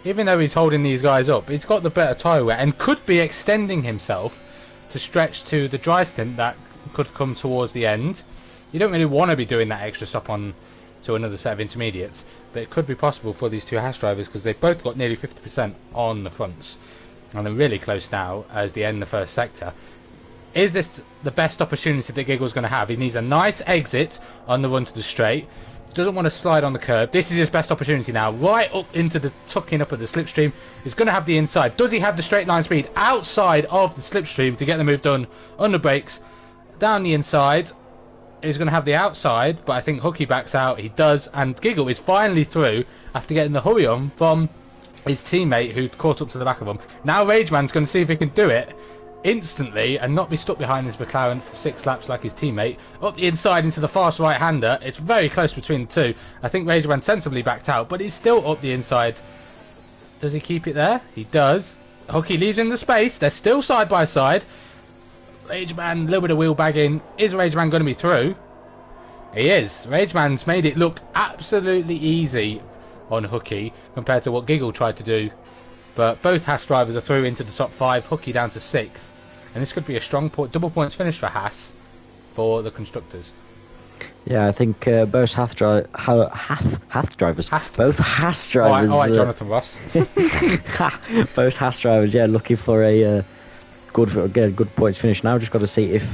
even though he's holding these guys up, he's got the better tyre wear and could be extending himself to stretch to the dry stint that could come towards the end. You don't really want to be doing that extra stop on to another set of intermediates, but it could be possible for these two Haas drivers, because they've both got nearly 50% on the fronts, and they're really close now as they end the first sector. Is this the best opportunity that Giggle's going to have? He needs a nice exit on the run to the straight. Doesn't want to slide on the curb. This is his best opportunity now. Right up into the tucking up of the slipstream. He's going to have the inside. Does he have the straight line speed outside of the slipstream to get the move done on the brakes? Down the inside. He's going to have the outside, but I think Hooky backs out. He does, and Giggle is finally through after getting the hurry on from his teammate who caught up to the back of him. Now Rageman's going to see if he can do it instantly and not be stuck behind his McLaren for 6 laps like his teammate. Up the inside into the fast right-hander. It's very close between the two. I think Rageman sensibly backed out, but he's still up the inside. Does he keep it there? He does. Hooky leaves in the space. They're still side by side. Rageman, a little bit of wheel bagging. Is Rageman going to be through? He is. Rageman's made it look absolutely easy on Hooky compared to what Giggle tried to do. But both Haas drivers are through into the top 5. Hooky down to 6th. and this could be a strong double points finish for Haas for the constructors.
Yeah, I think both Haas drivers, both Haas drivers.
All right, Jonathan Ross.
Both Haas drivers, yeah, looking for a good points finish. Now, just got to see if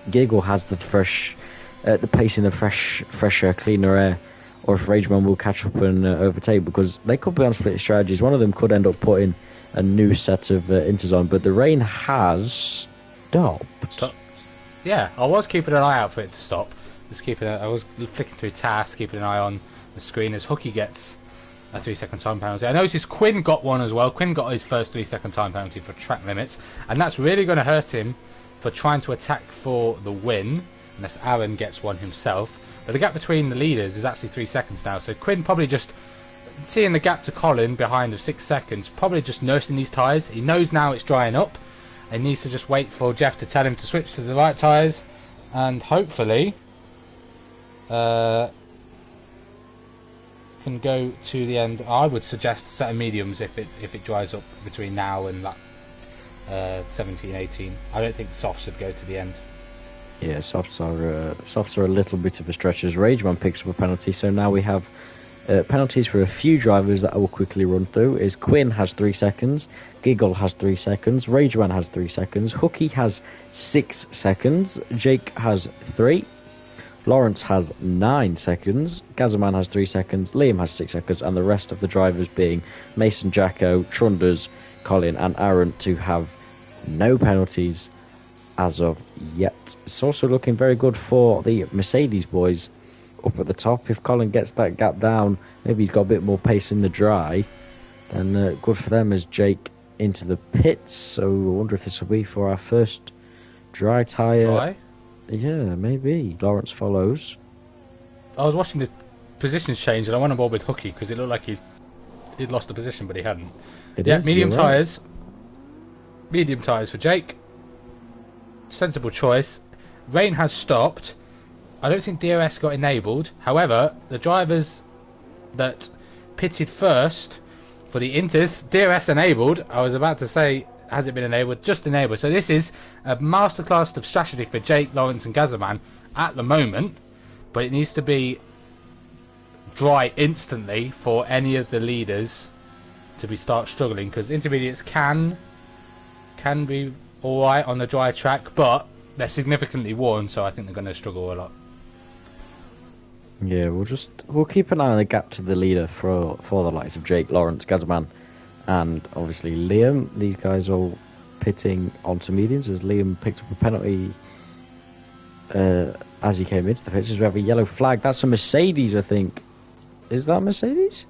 Giggle has the pace in the fresh, cleaner air, or if Rageman will catch up and overtake, because they could be on split strategies. One of them could end up putting a new set of inters on, but the rain has stopped.
Yeah, I was keeping an eye out for it to stop. I was flicking through tasks, keeping an eye on the screen as Hooky gets a 3-second time penalty. I noticed Quinn got one as well. Quinn got his first 3-second time penalty for track limits, and that's really going to hurt him for trying to attack for the win, unless Aaron gets one himself. But the gap between the leaders is actually 3 seconds now, so Quinn probably just seeing the gap to Colin behind of 6 seconds, probably just nursing these tyres. He knows now it's drying up, and needs to just wait for Jeff to tell him to switch to the right tyres, and hopefully can go to the end. I would suggest a set of mediums if it dries up between now and lap 17, 18. I don't think softs should go to the end.
Yeah, softs are a little bit of a stretch as Rageman picks up a penalty. So now we have penalties for a few drivers that I will quickly run through. Is Quinn has 3 seconds, Giggle has 3 seconds, Rageman has 3 seconds, Hooky has 6 seconds, Jake has 3. Lawrence has 9 seconds, Gazzaman has 3 seconds, Liam has 6 seconds, and the rest of the drivers being Mason, Jacko, Trunders, Colin and Aaron to have no penalties as of yet. It's also looking very good for the Mercedes boys up at the top. If Colin gets that gap down, maybe he's got a bit more pace in the dry, then good for them as Jake into the pits. So I wonder if this will be for our first dry tyre.
Dry?
Yeah, maybe. Lawrence follows.
I was watching the positions change and I went on board with Hooky because it looked like he'd lost the position, but he hadn't. Medium tyres. Right. Medium tyres for Jake. Sensible choice. Rain has stopped. I don't think DRS got enabled. However, the drivers that pitted first for the Inters, DRS enabled. I was about to say, has it been enabled? Just enabled. So this is a masterclass of strategy for Jake, Lawrence and Gazzaman at the moment, but it needs to be dry instantly for any of the leaders to start struggling, because intermediates can be alright on the dry track, but they're significantly worn, so I think they're going to struggle a lot.
Yeah, we'll keep an eye on the gap to the leader for the likes of Jake, Lawrence, Gazzaman, and obviously Liam. These guys all pitting onto mediums as Liam picked up a penalty as he came into the pits. We have a yellow flag. That's a Mercedes, I think. Is that Mercedes?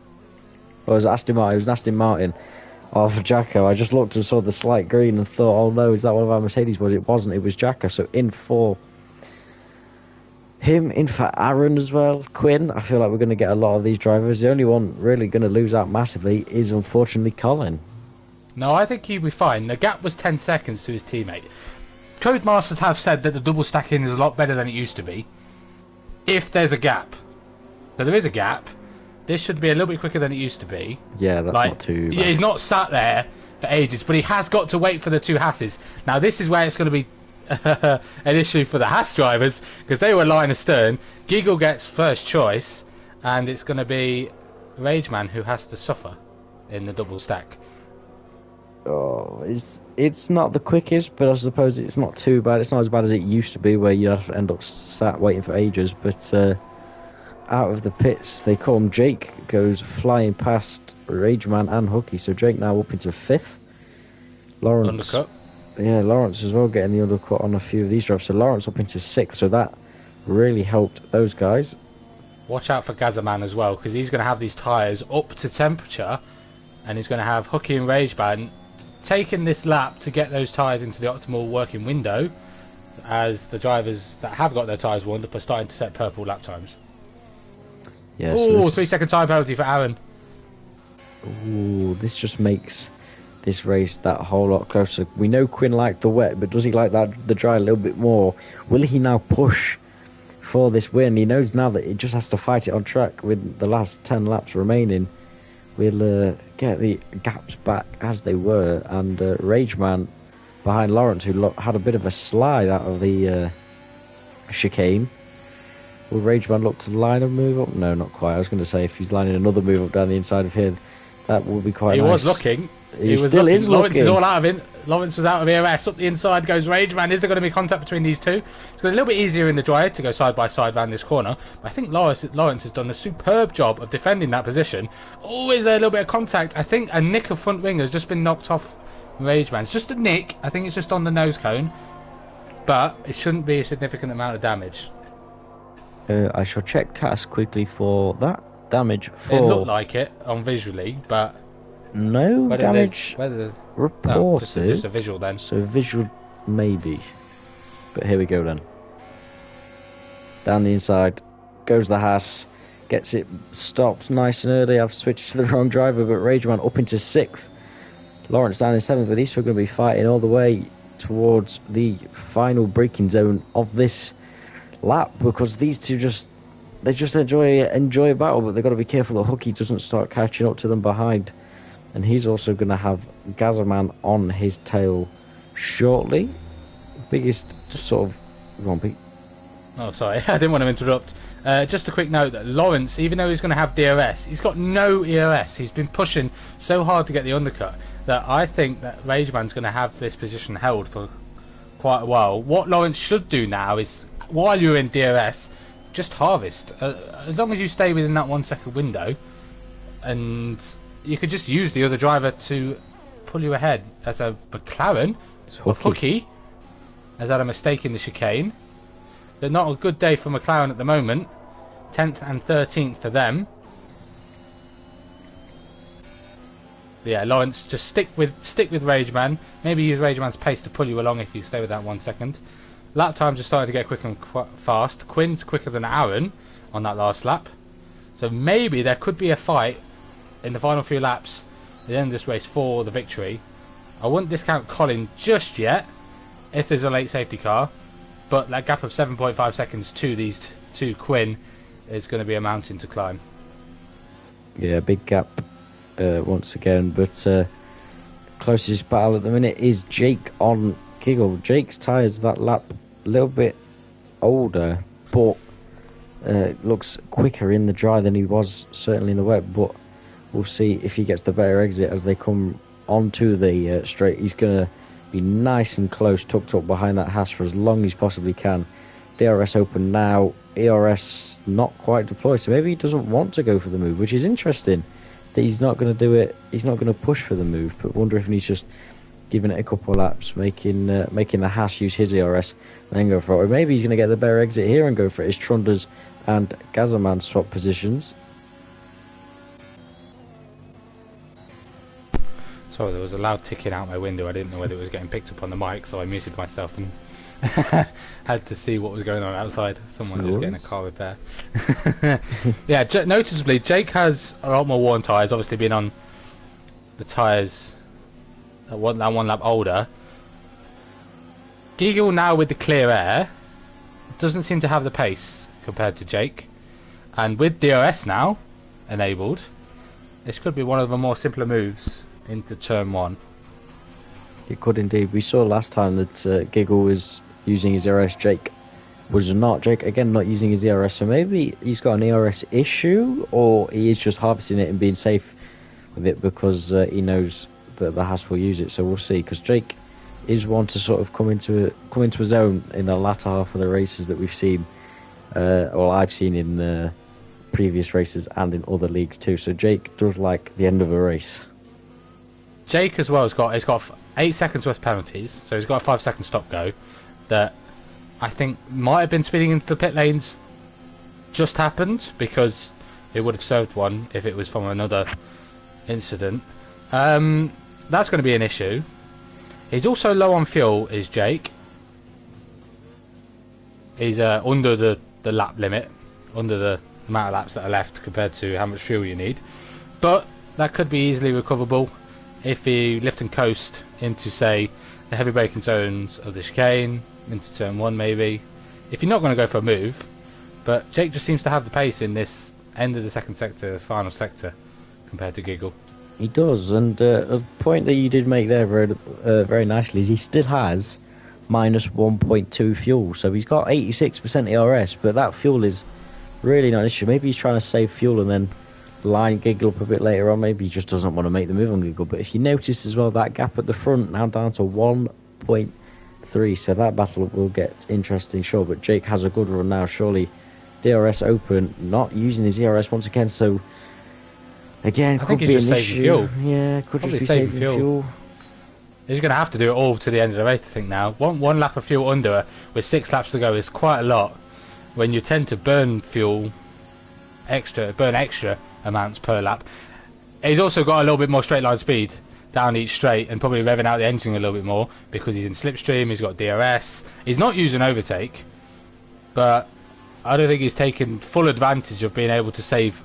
Or was it Aston Martin? It was an Aston Martin of Jacko. I just looked and saw the slight green and thought, oh no, is that one of our Mercedes? It wasn't. It was Jacko. So in for him, in for Aaron as well. Quinn, I feel like we're going to get a lot of these drivers. The only one really going to lose out massively is unfortunately Colin.
No, I think he'll be fine. The gap was 10 seconds to his teammate. Codemasters have said that the double stacking is a lot better than it used to be, if there's a gap. So there is a gap. This should be a little bit quicker than it used to be.
Yeah, that's not too bad.
Yeah, he's not sat there for ages, but he has got to wait for the two Hasses. Now this is where it's going to be an issue for the Haas drivers, because they were line astern. Giggle gets first choice, and it's going to be Rageman who has to suffer in the double stack.
Oh, it's not the quickest, but I suppose it's not too bad. It's not as bad as it used to be, where you have to end up sat waiting for ages. But out of the pits, they call him Jake, goes flying past Rageman and Hooky. So Jake now up into 5th. Lawrence,
undercut.
Yeah, Lawrence as well getting the undercut on a few of these drops. So Lawrence up into 6th. So that really helped those guys.
Watch out for Gazzaman as well, because he's going to have these tyres up to temperature, and he's going to have Hooky and Rageman taking this lap to get those tyres into the optimal working window, as the drivers that have got their tyres warmed up are starting to set purple lap times.
Yes.
Oh, 3-second time penalty for Aaron.
Ooh, this just makes this race that whole lot closer. We know Quinn liked the wet, but does he like the dry a little bit more? Will he now push for this win? He knows now that he just has to fight it on track with the last 10 laps remaining. We'll get the gaps back as they were, and Rageman behind Lawrence, who had a bit of a slide out of the chicane. Will Rageman look to line a move up? No, not quite. I was going to say if he's lining another move up down the inside of here, that would be quite nice.
He was looking.
He still is
Lawrence
looking.
is all out of it. Lawrence was out of EOS. Up the inside goes Rageman. Is there going to be contact between these two? It's going to be a little bit easier in the dry to go side by side around this corner. But I think Lawrence has done a superb job of defending that position. Always a little bit of contact. I think a nick of front wing has just been knocked off Rageman. It's just a nick. I think it's just on the nose cone. But it shouldn't be a significant amount of damage.
I shall check task quickly for that damage.
It looked like it on visually, but
no damage reported.
Just a visual then.
So visual maybe. But here we go then. Down the inside goes the Haas, gets it stopped nice and early. I've switched to the wrong driver, but Rageman up into 6th. Lawrence down in 7th, but these two are going to be fighting all the way towards the final braking zone of this lap, because these two just enjoy a battle, but they've got to be careful that Hooky doesn't start catching up to them behind, and he's also going to have Gazerman on his tail shortly. Biggest sort of rompy.
Oh, sorry, I didn't want to interrupt. Just a quick note that Lawrence, even though he's going to have DRS, he's got no EOS. He's been pushing so hard to get the undercut that I think that Rageman's going to have this position held for quite a while. What Lawrence should do now is, while you're in DRS, just harvest. As long as you stay within that 1 second window, and you could just use the other driver to pull you ahead. As a McLaren of Hooky has had a mistake in the chicane. But not a good day for McLaren at the moment. 10th and 13th for them. But yeah, Lawrence, just stick with Rageman. Maybe use Rageman's pace to pull you along if you stay with that 1 second. Lap times are starting to get quicker and fast. Quinn's quicker than Aaron on that last lap. So maybe there could be a fight in the final few laps at the end of this race for the victory. I wouldn't discount Colin just yet if there's a late safety car. But that gap of 7.5 seconds to these two Quinn is going to be a mountain to climb.
Yeah, big gap once again. But closest battle at the minute is Jake on Giggle. Jake's tyres that lap a little bit older, but looks quicker in the dry than he was certainly in the wet. But we'll see if he gets the better exit as they come onto the straight. He's going to be nice and close, tucked up behind that Haas for as long as he possibly can. DRS open now. ERS not quite deployed, so maybe he doesn't want to go for the move, which is interesting that he's not going to do it. He's not going to push for the move, but wonder if he's just giving it a couple of laps, making the Haas use his ERS and then go for it. Or maybe he's going to get the better exit here and go for it. His Trunders and Gazerman swap positions.
Sorry, there was a loud ticking out my window. I didn't know whether it was getting picked up on the mic, so I muted myself and had to see what was going on outside. Someone was getting a car repair. Yeah, noticeably, Jake has a lot more worn tyres, obviously being on the tyres that one lap older. Giggle now with the clear air doesn't seem to have the pace compared to Jake, and with DRS now enabled, this could be one of the more simpler moves into turn 1.
It could indeed. We saw last time that Giggle was using his ERS. Jake was not. Jake again not using his ERS, so maybe he's got an ERS issue, or he is just harvesting it and being safe with it because he knows that the Haas will use it. So we'll see, because Jake is one to sort of come into a zone in the latter half of the races that we've seen, or I've seen in previous races and in other leagues too. So Jake does like the end of a race.
Jake as well has got 8 seconds worth of penalties, so he's got a 5 second stop go that I think might have been speeding into the pit lanes just happened, because it would have served one if it was from another incident. That's going to be an issue. He's also low on fuel, is Jake. He's under the lap limit, under the amount of laps that are left compared to how much fuel you need, but that could be easily recoverable if you lift and coast into, say, the heavy braking zones of the chicane, into turn 1 maybe, if you're not going to go for a move. But Jake just seems to have the pace in this end of the second sector, the final sector, compared to Giggle.
He does, and a point that you did make there very nicely is he still has minus 1.2 fuel, so he's got 86% ERS, but that fuel is really not an issue. Maybe he's trying to save fuel and then line Giggle up a bit later on. Maybe he just doesn't want to make the move on Giggle. But if you notice as well, that gap at the front now down to 1.3, so that battle will get interesting, sure. But Jake has a good run now, surely. DRS open, not using his ERS once again, so again,
I
could
think he's
be
just
an
saving
issue.
fuel.
Yeah, could
Probably
just be saving fuel.
He's going to have to do it all to the end of the race, I think, now. One lap of fuel under with 6 laps to go is quite a lot when you tend to burn extra amounts per lap. He's also got a little bit more straight line speed down each straight and probably revving out the engine a little bit more because he's in slipstream, he's got DRS. He's not using overtake, but I don't think he's taken full advantage of being able to save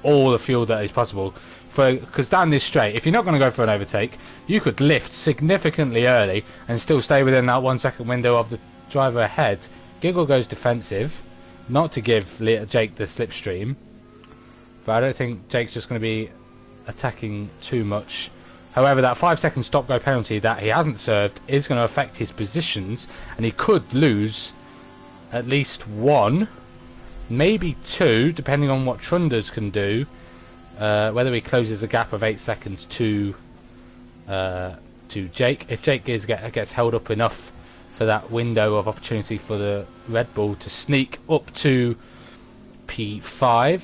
all the fuel that is possible. Because down this straight, if you're not going to go for an overtake, you could lift significantly early and still stay within that 1 second window of the driver ahead. Giggle goes defensive, not to give Jake the slipstream, but I don't think Jake's just going to be attacking too much. However, that 5 second stop go penalty that he hasn't served is going to affect his positions, and he could lose at least 1, maybe 2, depending on what Trunders can do. Whether he closes the gap of 8 seconds to Jake. If Jake gets held up enough for that window of opportunity for the Red Bull to sneak up to P5.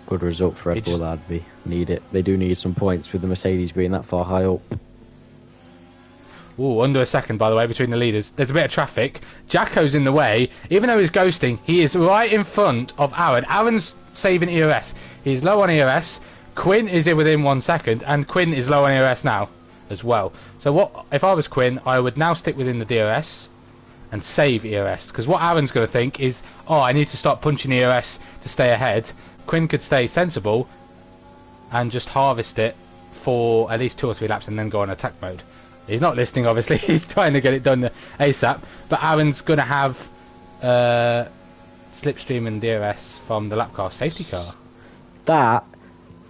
Good result for Red Bull, that'd be. Need it. They do need some points with the Mercedes being that far high up.
Ooh, under a second, by the way, between the leaders. There's a bit of traffic. Jacko's in the way. Even though he's ghosting, he is right in front of Aaron. Aaron's saving ERS. He's low on ERS. Quinn is in within 1 second, and Quinn is low on ERS now as well. So what if I was Quinn, I would now stick within the DRS and save ERS. Because what Aaron's going to think is, oh, I need to start punching ERS to stay ahead. Quinn could stay sensible and just harvest it for at least 2 or 3 laps and then go on attack mode. He's not listening, obviously. He's trying to get it done ASAP. But Aaron's going to have slipstream and DRS from the lap car safety car.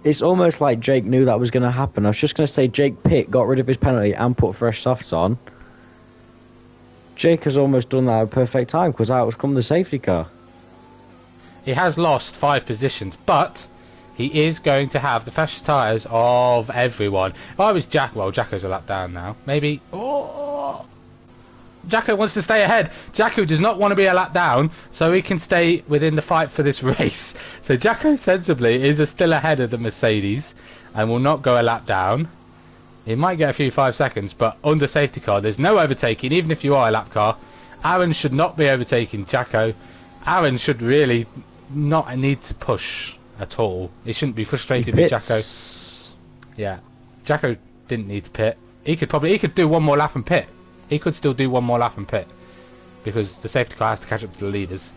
It's almost like Jake knew that was going to happen. I was just going to say Jake Pitt got rid of his penalty and put fresh softs on. Jake has almost done that at a perfect time because out was come the safety car.
He has lost 5 positions, but he is going to have the fastest tyres of everyone. If I was Jack, well, Jacko's a lap down now. Maybe. Oh, Jacko wants to stay ahead. Jacko does not want to be a lap down, so he can stay within the fight for this race. So Jacko sensibly is still ahead of the Mercedes and will not go a lap down. He might get a few 5 seconds, but under safety car, there's no overtaking, even if you are a lap car. Aaron should not be overtaking Jacko. Aaron should really not need to push at all. He shouldn't be frustrated with Jacko. Yeah, Jacko didn't need to pit. He could do one more lap and pit. He could still do one more lap and pit because the safety car has to catch up to the leaders.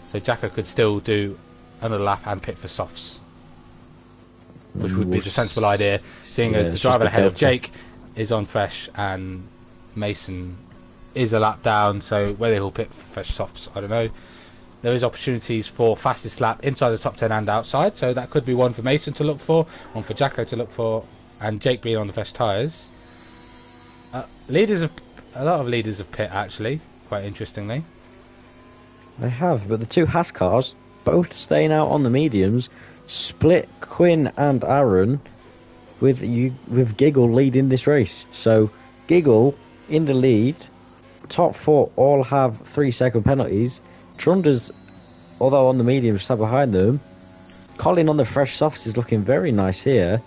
So Jacko could still do another lap and pit for softs, which would be the sensible idea, seeing as the driver ahead of Jake is on fresh and Mason is a lap down. So whether he'll pit for fresh softs, I don't know. There is opportunities for fastest lap inside the top 10 and outside, so that could be one for Mason to look for, one for Jacko to look for, and Jake being on the fresh tyres. A lot of leaders have pit, actually, quite interestingly.
They have, but the 2 Haas cars, both staying out on the mediums, split Quinn and Aaron with Giggle leading this race. So Giggle in the lead, top 4 all have 3 second penalties. Trunders, although on the medium, sat behind them. Colin on the fresh softs is looking very nice here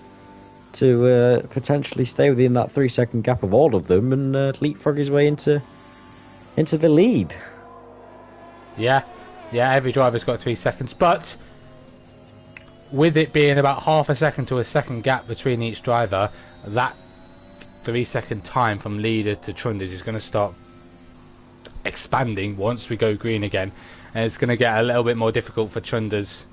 to potentially stay within that 3 second gap of all of them and leapfrog his way into the lead. Yeah,
every driver's got 3 seconds, but with it being about half a second to a second gap between each driver, that 3 second time from leader to Trunders is going to start expanding once we go green again, and it's going to get a little bit more difficult for Trunders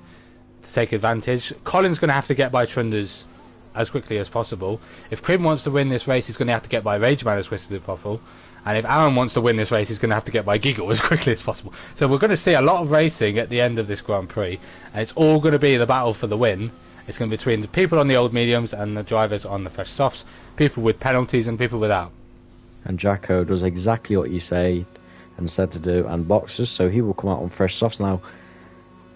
to take advantage. Colin's going to have to get by Trunders as quickly as possible. If Quinn wants to win this race, he's going to have to get by Rageman as quickly as possible, and if Aaron wants to win this race, he's going to have to get by Giggle as quickly as possible. So we're going to see a lot of racing at the end of this Grand Prix, and it's all going to be the battle for the win, It's going to be between the people on the old mediums and the drivers on the fresh softs, people with penalties and people without.
And Jacko does exactly what you say and said to do, and boxes, so he will come out on fresh softs now.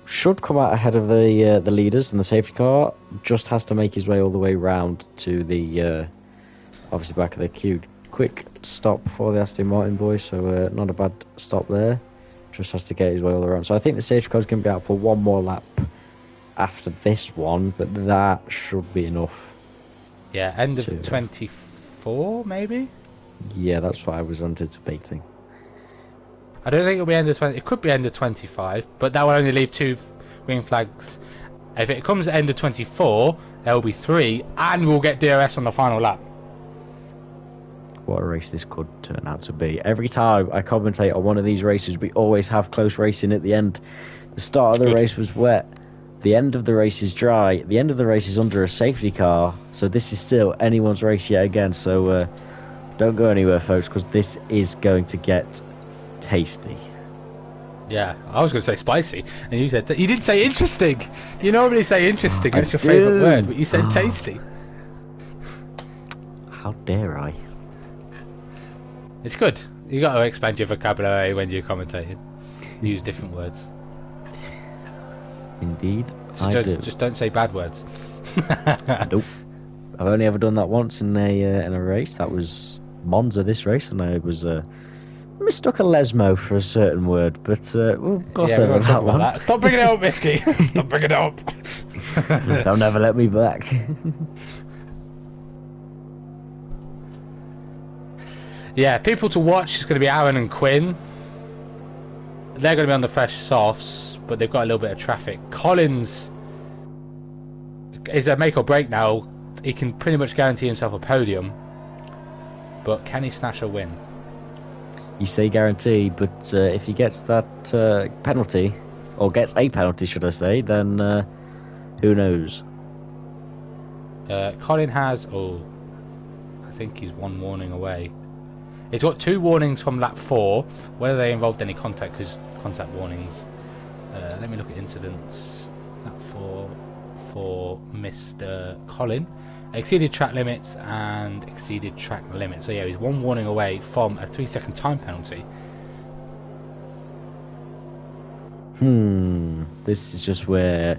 Should come out ahead of the leaders in the safety car. Just has to make his way all the way round to the obviously back of the queue. Quick stop for the Aston Martin boys, so not a bad stop there. Just has to get his way all around. So I think the safety car is going to be out for one more lap after this one, but that should be enough.
Yeah, end of 24 maybe.
Yeah, that's what I was anticipating.
I don't think it'll be end of 20. It could be end of 25, but that will only leave 2 green flags. If it comes at end of 24, there will be 3, and we'll get DRS on the final lap.
What a race this could turn out to be. Every time I commentate on one of these races, we always have close racing at the end. The start of the race was wet. The end of the race is dry. The end of the race is under a safety car. So this is still anyone's race yet again. So don't go anywhere, folks, because this is going to get tasty.
Yeah, I was going to say spicy, and you said that. You didn't say interesting. You normally say interesting. That's your favourite word, but you said tasty.
How dare I?
It's good. You got to expand your vocabulary when you're commentating. Use different words.
Indeed, I do.
Just don't say bad words.
Nope. I've only ever done that once in a race. That was Monza this race, and I was mistook a lesmo for a certain word, but we'll gloss over that one.
That. Stop bringing it up, Misky. Stop bringing it up.
They'll never let me back.
Yeah, people to watch is going to be Aaron and Quinn. They're going to be on the fresh softs, but they've got a little bit of traffic. Collins is a make or break now. He can pretty much guarantee himself a podium, but can he snatch a win?
You say guarantee, but if he gets that penalty, or gets a penalty, should I say, then who knows?
Colin has, I think he's 1 warning away. He's got 2 warnings from lap 4. Whether they involved any contact, because contact warnings. Let me look at incidents. Lap 4 for Mr. Colin. Exceeded track limits and exceeded track limits. So yeah, he's 1 warning away from a 3-second time penalty.
This is just where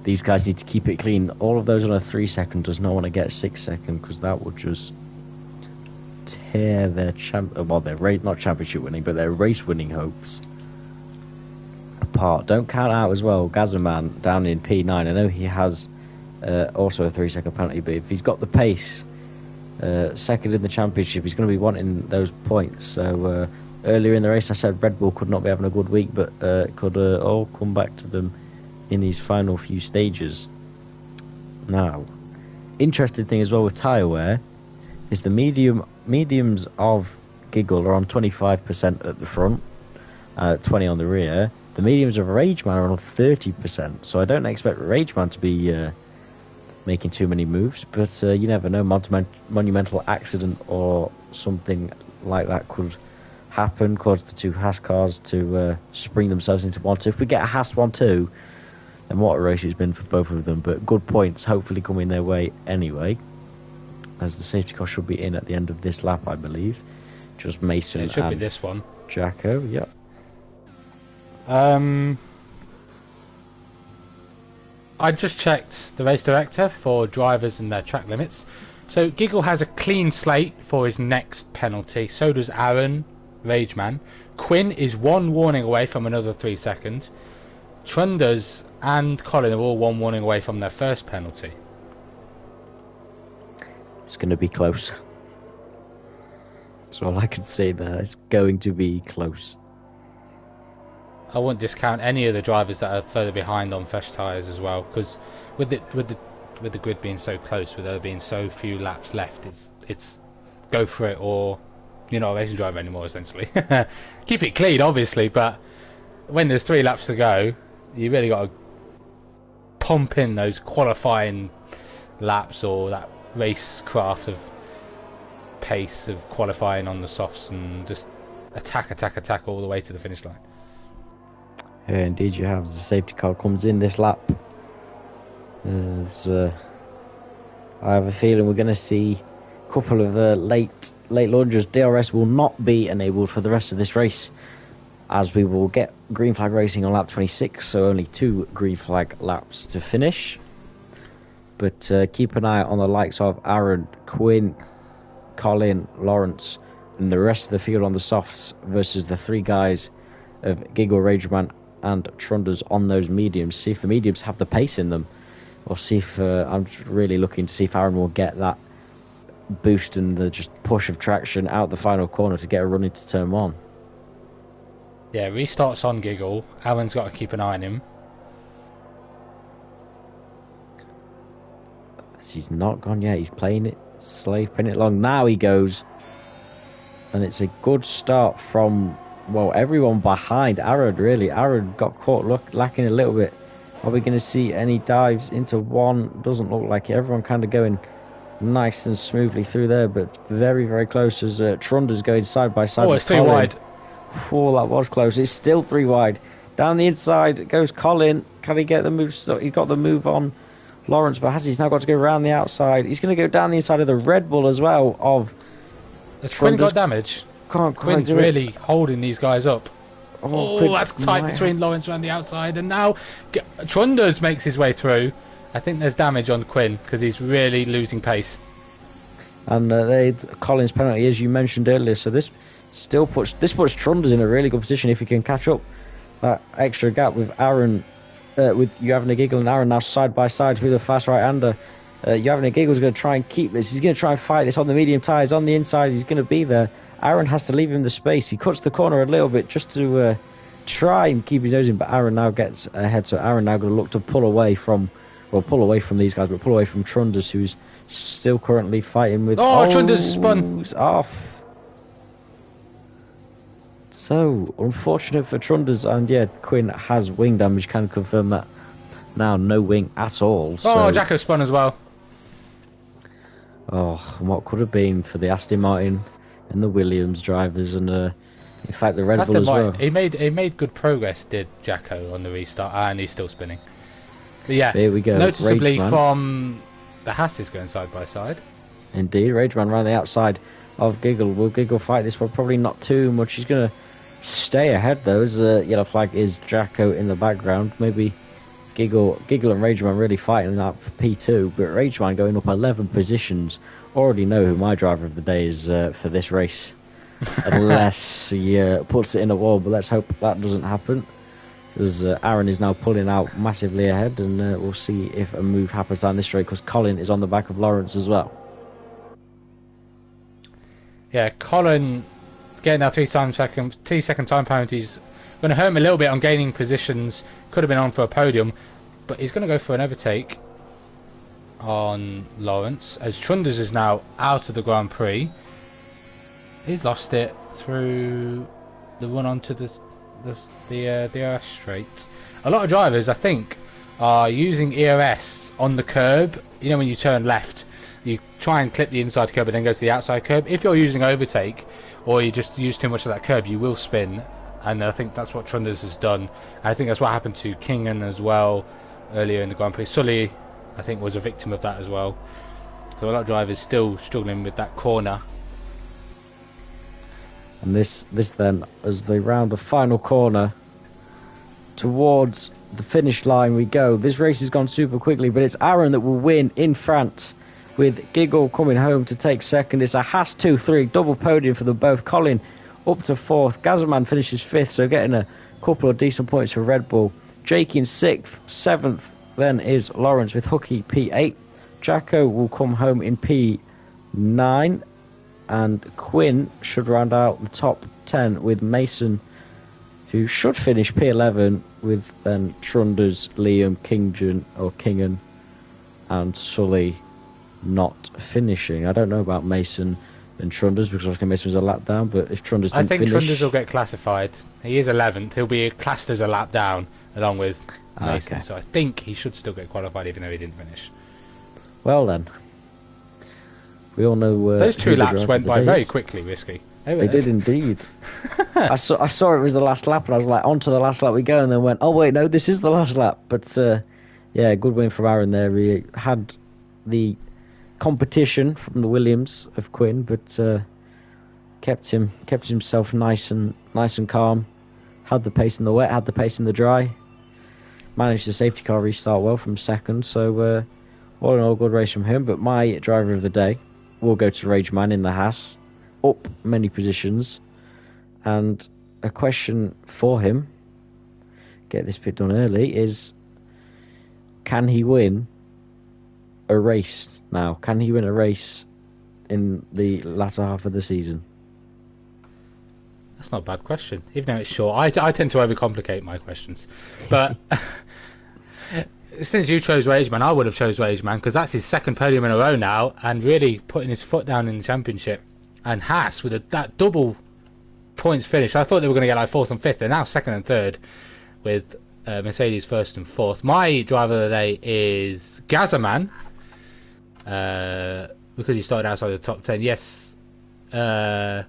these guys need to keep it clean. All of those on a 3-second does not want to get a 6-second, because that would just tear their not championship winning, but their race winning hopes apart. Don't count out as well Gazerman down in P9. I know he has also a 3-second penalty, but if he's got the pace, second in the championship, he's going to be wanting those points. So earlier in the race I said Red Bull could not be having a good week, but it could all come back to them in these final few stages. Now, interesting thing as well with tyre wear is the mediums of Giggle are on 25% at the front, 20 on the rear. The mediums of Rageman are on 30%, so I don't expect Rageman to be making too many moves, but you never know. Monumental accident or something like that could happen, cause the 2 Haas cars to spring themselves into 1-2. If we get a Haas 1-2, then what a race it's been for both of them, but good points hopefully coming their way anyway, as the safety car should be in at the end of this lap, I believe. Just Mason
it should
and
be this one.
Jacko, yeah.
I just checked the race director for drivers and their track limits. So Giggle has a clean slate for his next penalty. So does Aaron, Rageman. Quinn is 1 warning away from another 3 seconds. Trunders and Colin are all 1 warning away from their first penalty.
It's going to be close. That's all I can say there. It's going to be close.
I won't discount any of the drivers that are further behind on fresh tyres as well, because with the grid being so close, with there being so few laps left, it's go for it or you're not a racing driver anymore, essentially. Keep it clean, obviously, but when there's 3 laps to go, you really got to pump in those qualifying laps or that racecraft of pace of qualifying on the softs and just attack all the way to the finish line. Yeah,
indeed you have. The safety car comes in this lap. The I have a feeling we're going to see a couple of late launches. DRS will not be enabled for the rest of this race, as we will get green flag racing on lap 26, so only 2 green flag laps to finish. But keep an eye on the likes of Aaron, Quinn, Colin, Lawrence, and the rest of the field on the softs versus the 3 guys of Giggle, Rageman, and Trunders on those mediums. See if the mediums have the pace in them, or see if I'm really looking to see if Aaron will get that boost and the just push of traction out the final corner to get a run into turn 1.
Yeah, restarts on Giggle. Aaron's got to keep an eye on him.
He's not gone yet. He's playing it, slaving it long. Now he goes. And it's a good start from, well, everyone behind Aaron, really. Aaron got caught lacking a little bit. Are we going to see any dives into 1? Doesn't look like it. Everyone kind of going nice and smoothly through there, but very, very close as Trunders going side by side.
Oh, it's 3 wide.
Oh, that was close. It's still 3 wide. Down the inside goes Colin. Can he get the move? He got the move on Lawrence, but he's now got to go around the outside. He's going to go down the inside of the Red Bull as well.
Has Quinn got damage? Quinn's really holding these guys up. Oh, that's tight between Lawrence around the outside, and now Trunders makes his way through. I think there's damage on Quinn because he's really losing pace.
And Colin's penalty, as you mentioned earlier, so this puts Trunders in a really good position if he can catch up that extra gap with Aaron, with you having a Giggle and Aaron now side by side through the fast right-hander. You having a Giggle's going to try and keep this. He's going to try and fight this on the medium tyres. On the inside, he's going to be there. Aaron has to leave him the space. He cuts the corner a little bit just to try and keep his nose in, but Aaron now gets ahead, so Aaron now going to look to pull away from these guys, but pull away from Trunders, who's still currently fighting with...
Oh, Trunders spun!
He's off. So, unfortunate for Trunders, and yeah, Quinn has wing damage, can confirm that now, no wing at all.
Oh, Jacko spun as well.
Oh, and what could have been for the Aston Martin and the Williams drivers, and in fact the Red Bull as well.
He made good progress, did Jacko, on the restart, and he's still spinning. But yeah,
here we go.
Noticeably from the Hasses going side by side.
Indeed, Rageman around the outside of Giggle. Will Giggle fight this one? Probably not too much. He's going to stay ahead though, as the yellow flag is Jacko in the background. Maybe Giggle and Rageman really fighting that for P2, but Rageman going up 11 positions. Already know who my driver of the day is for this race, unless he puts it in a wall, but let's hope that doesn't happen, because Aaron is now pulling out massively ahead, and we'll see if a move happens down this straight, because Colin is on the back of Lawrence as well. Yeah,
Colin getting that 3 second time penalties going to hurt him a little bit on gaining positions. Could have been on for a podium, but he's going to go for an overtake on Lawrence, as Trunders is now out of the Grand Prix. He's lost it through the run onto the DRS straight. A lot of drivers, I think, are using ERS on the curb. You know, when you turn left, you try and clip the inside curb and then go to the outside curb. If you're using overtake, or you just use too much of that curb, you will spin, and I think that's what Trunders has done. I think that's what happened to Kingan as well earlier in the Grand Prix. Sully, I think, was a victim of that as well. So a lot of drivers still struggling with that corner.
And this then, as they round the final corner towards the finish line we go. This race has gone super quickly, but it's Aaron that will win in France, with Giggle coming home to take second. It's a Haas 2-3 double podium for them both. Colin up to 4th. Gazerman finishes 5th, so getting a couple of decent points for Red Bull. Jake in 6th. 7th then is Lawrence with Hooky P8. Jacko will come home in P9. And Quinn should round out the top 10 with Mason, who should finish P11, with then Trunders, Liam, Kingan and Sully not finishing. I don't know about Mason and Trunders, because I think Mason's a lap down, but if Trunders didn't finish...
Trunders will get classified. He is 11th. He'll be classed as a lap down along with Mason, okay. So I think he should still get qualified even though he didn't finish.
Well then, we all know...
those 2 laps went by very quickly, Risky.
They did indeed. I saw it was the last lap, and I was like, on to the last lap we go, and then went, oh wait, no, this is the last lap. But Yeah, good win from Aaron there. He had the competition from the Williams of Quinn, but kept himself nice and calm. Had the pace in the wet, had the pace in the dry. Managed the safety car restart well from second. So all in all, good race from him. But my driver of the day will go to Rage Man in the Haas, up many positions, and a question for him. Get this bit done early. Is can he win a race now? Can he win a race in the latter half of the season?
That's not a bad question, even though it's short. I tend to overcomplicate my questions. But since you chose Rageman, I would have chose Rageman because that's his second podium in a row now and really putting his foot down in the championship. And Haas, with that double points finish, I thought they were going to get like 4th and 5th. They're now 2nd and 3rd with Mercedes 1st and 4th. My driver of the day is Gazerman. Because he started outside the top 10. Yes, you'd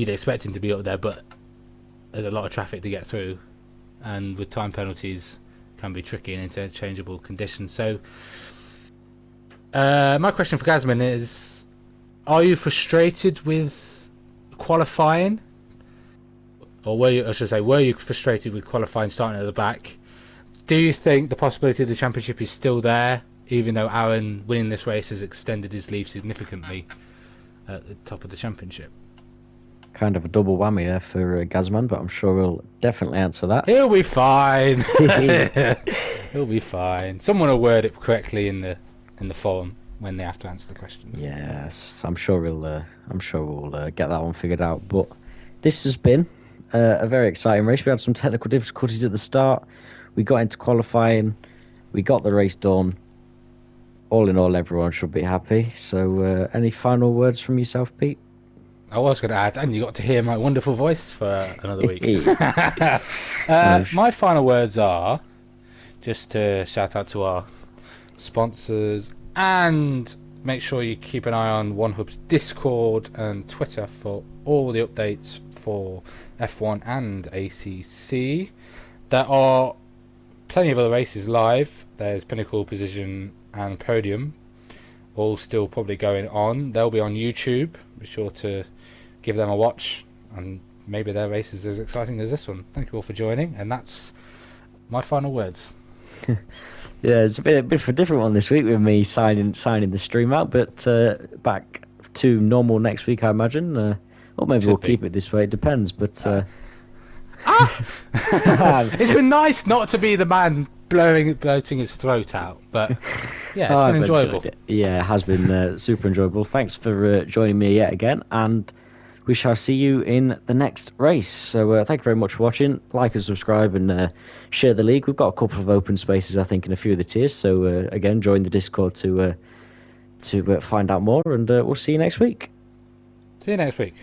expect him to be up there, but there's a lot of traffic to get through, and with time penalties can be tricky in interchangeable conditions. So my question for Gazman is, are you frustrated with qualifying, or were you frustrated with qualifying starting at the back? Do you think the possibility of the championship is still there, even though Aaron winning this race has extended his lead significantly at the top of the championship?
Kind of a double whammy there for Gazman, but I'm sure he'll definitely answer that.
He'll be fine. He'll be fine. Someone will word it correctly in the forum when they have to answer the questions.
Yes, I'm sure we'll get that one figured out. But this has been a very exciting race. We had some technical difficulties at the start. We got into qualifying. We got the race done. All in all, everyone should be happy. So, any final words from yourself, Pete?
I was going to add, and you got to hear my wonderful voice for another week. My final words are just to shout out to our sponsors and make sure you keep an eye on OneHub's Discord and Twitter for all the updates for F1 and ACC. There are plenty of other races live. There's Pinnacle, Position and Podium, all still probably going on. They'll be on YouTube. Be sure to give them a watch, and maybe their race is as exciting as this one. Thank you all for joining, and that's my final words.
Yeah, it's a bit of a different one this week with me signing the stream out, but back to normal next week, I imagine. Or maybe we'll keep it this way. It depends, but.
It's been nice not to be the man bloating his throat out, but yeah, it's been enjoyable.
Yeah, it has been super enjoyable. Thanks for joining me yet again, and we shall see you in the next race. So thank you very much for watching. Like and subscribe and share the league. We've got a couple of open spaces, I think, in a few of the tiers. So again, join the Discord to find out more, and we'll see you next week.
See you next week.